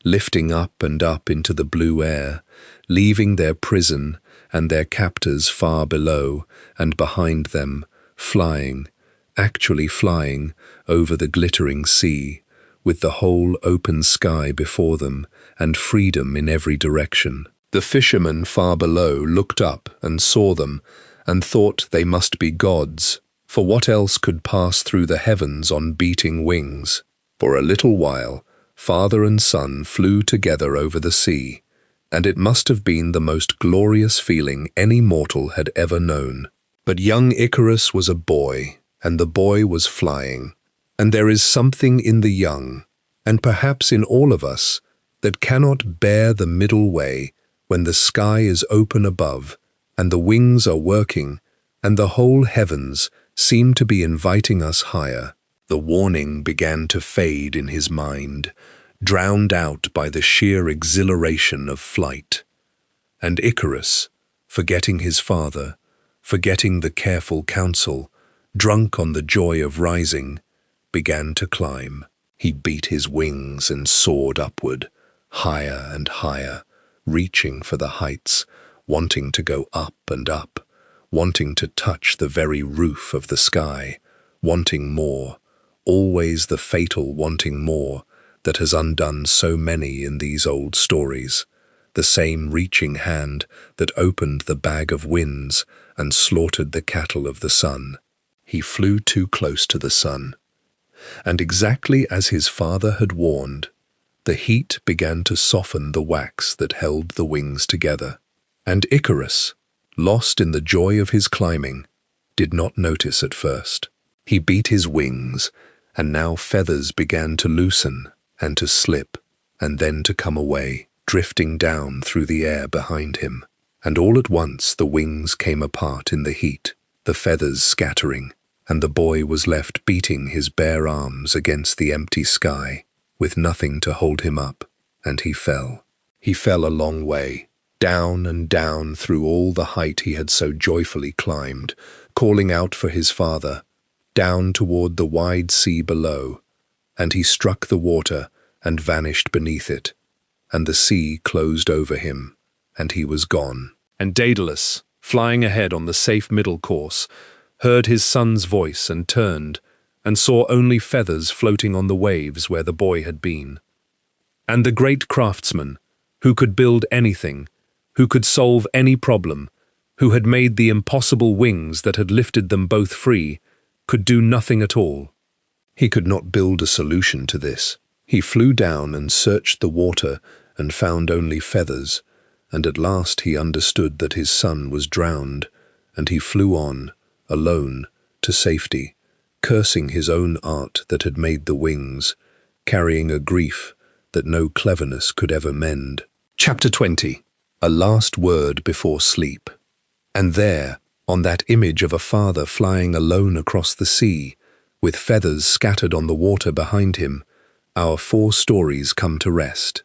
[SPEAKER 1] lifting up and up into the blue air, leaving their prison and their captors far below and behind them, flying, actually flying, over the glittering sea, with the whole open sky before them and freedom in every direction. The fishermen far below looked up and saw them and thought they must be gods, for what else could pass through the heavens on beating wings? For a little while, father and son flew together over the sea, and it must have been the most glorious feeling any mortal had ever known. But young Icarus was a boy, and the boy was flying. And there is something in the young, and perhaps in all of us, that cannot bear the middle way when the sky is open above, and the wings are working, and the whole heavens seem to be inviting us higher. The warning began to fade in his mind, drowned out by the sheer exhilaration of flight. And Icarus, forgetting his father, forgetting the careful counsel, drunk on the joy of rising, began to climb. He beat his wings and soared upward, higher and higher, reaching for the heights, wanting to go up and up, wanting to touch the very roof of the sky, wanting more, always the fatal wanting more that has undone so many in these old stories, the same reaching hand that opened the bag of winds and slaughtered the cattle of the sun. He flew too close to the sun, and exactly as his father had warned, the heat began to soften the wax that held the wings together. And Icarus, lost in the joy of his climbing, did not notice at first. He beat his wings, and now feathers began to loosen and to slip, and then to come away, drifting down through the air behind him. And all at once the wings came apart in the heat, the feathers scattering, and the boy was left beating his bare arms against the empty sky, with nothing to hold him up, and he fell. He fell a long way, down and down through all the height he had so joyfully climbed, calling out for his father, down toward the wide sea below, and he struck the water and vanished beneath it, and the sea closed over him, and he was gone. And Daedalus, flying ahead on the safe middle course, heard his son's voice and turned, and saw only feathers floating on the waves where the boy had been. And the great craftsman, who could build anything, who could solve any problem, who had made the impossible wings that had lifted them both free, could do nothing at all. He could not build a solution to this. He flew down and searched the water and found only feathers, and at last he understood that his son was drowned, and he flew on, alone, to safety, cursing his own art that had made the wings, carrying a grief that no cleverness could ever mend. Chapter 20. A last word before sleep. And there, on that image of a father flying alone across the sea, with feathers scattered on the water behind him, our 4 stories come to rest.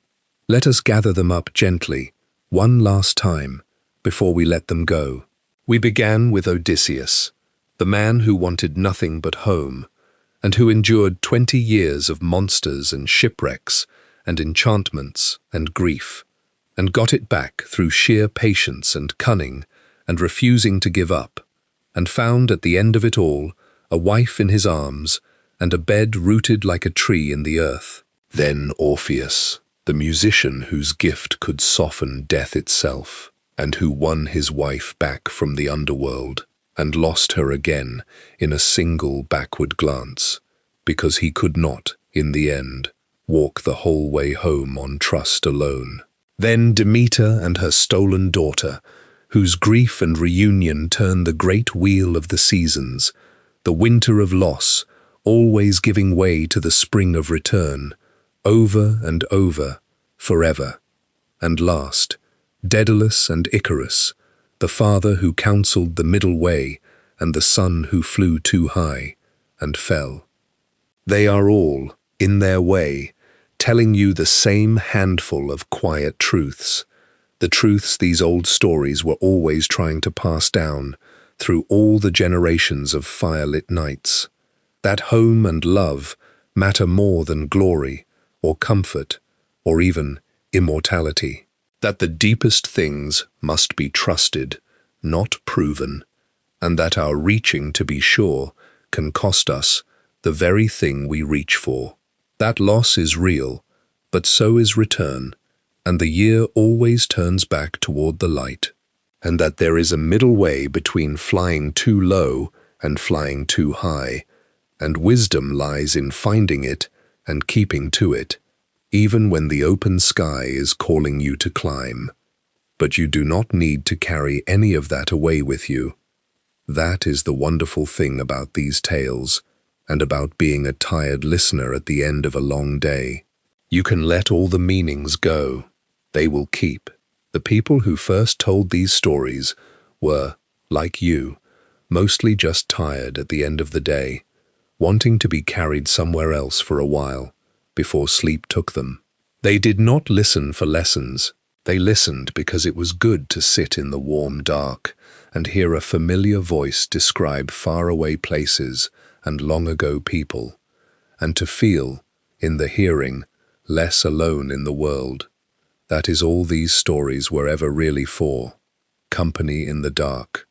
[SPEAKER 1] Let us gather them up gently, one last time, before we let them go. We began with Odysseus, the man who wanted nothing but home, and who endured 20 years of monsters and shipwrecks and enchantments and grief, and got it back through sheer patience and cunning and refusing to give up, and found at the end of it all a wife in his arms and a bed rooted like a tree in the earth. Then Orpheus, the musician whose gift could soften death itself, and who won his wife back from the underworld, and lost her again in a single backward glance, because he could not, in the end, walk the whole way home on trust alone. Then Demeter and her stolen daughter, whose grief and reunion turn the great wheel of the seasons, the winter of loss, always giving way to the spring of return, over and over, forever. And last, Daedalus and Icarus, the father who counselled the middle way, and the son who flew too high and fell. They are all, in their way, telling you the same handful of quiet truths, the truths these old stories were always trying to pass down through all the generations of firelit nights, that home and love matter more than glory or comfort or even immortality, that the deepest things must be trusted, not proven, and that our reaching to be sure can cost us the very thing we reach for. That loss is real, but so is return, and the year always turns back toward the light, and that there is a middle way between flying too low and flying too high, and wisdom lies in finding it and keeping to it, even when the open sky is calling you to climb. But you do not need to carry any of that away with you. That is the wonderful thing about these tales, and about being a tired listener at the end of a long day. You can let all the meanings go. They will keep. The people who first told these stories were, like you, mostly just tired at the end of the day, wanting to be carried somewhere else for a while, before sleep took them. They did not listen for lessons. They listened because it was good to sit in the warm dark and hear a familiar voice describe faraway places and long-ago people, and to feel, in the hearing, less alone in the world. That is all these stories were ever really for, company in the dark.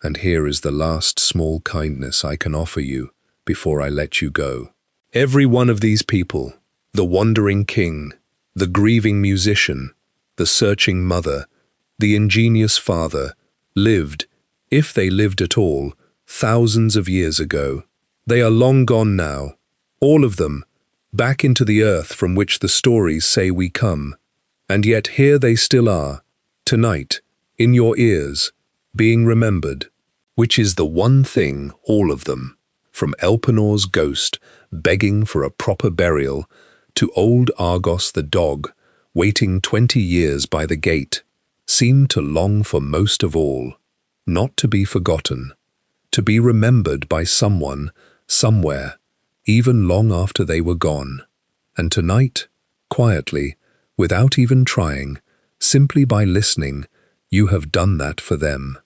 [SPEAKER 1] And here is the last small kindness I can offer you before I let you go. Every one of these people, the wandering king, the grieving musician, the searching mother, the ingenious father, lived, if they lived at all, thousands of years ago. They are long gone now, all of them, back into the earth from which the stories say we come. And yet here they still are, tonight, in your ears, being remembered, which is the one thing, all of them, from Elpenor's ghost begging for a proper burial, to old Argos the dog, waiting 20 years by the gate, seemed to long for most of all, not to be forgotten, to be remembered by someone, somewhere, even long after they were gone. And tonight, quietly, without even trying, simply by listening, you have done that for them.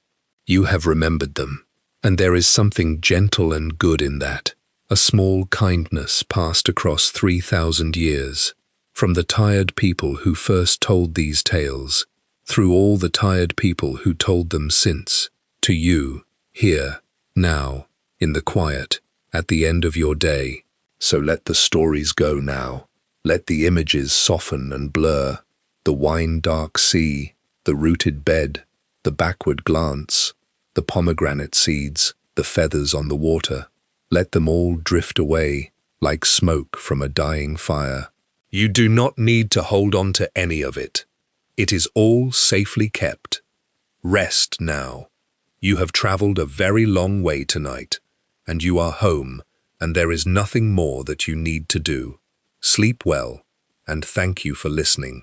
[SPEAKER 1] You have remembered them, and there is something gentle and good in that, a small kindness passed across 3,000 years, from the tired people who first told these tales, through all the tired people who told them since, to you, here, now, in the quiet, at the end of your day. So let the stories go now. Let the images soften and blur, the wine-dark sea, the rooted bed, the backward glance, the pomegranate seeds, the feathers on the water. Let them all drift away, like smoke from a dying fire. You do not need to hold on to any of it. It is all safely kept. Rest now. You have traveled a very long way tonight, and you are home, and there is nothing more that you need to do. Sleep well, and thank you for listening.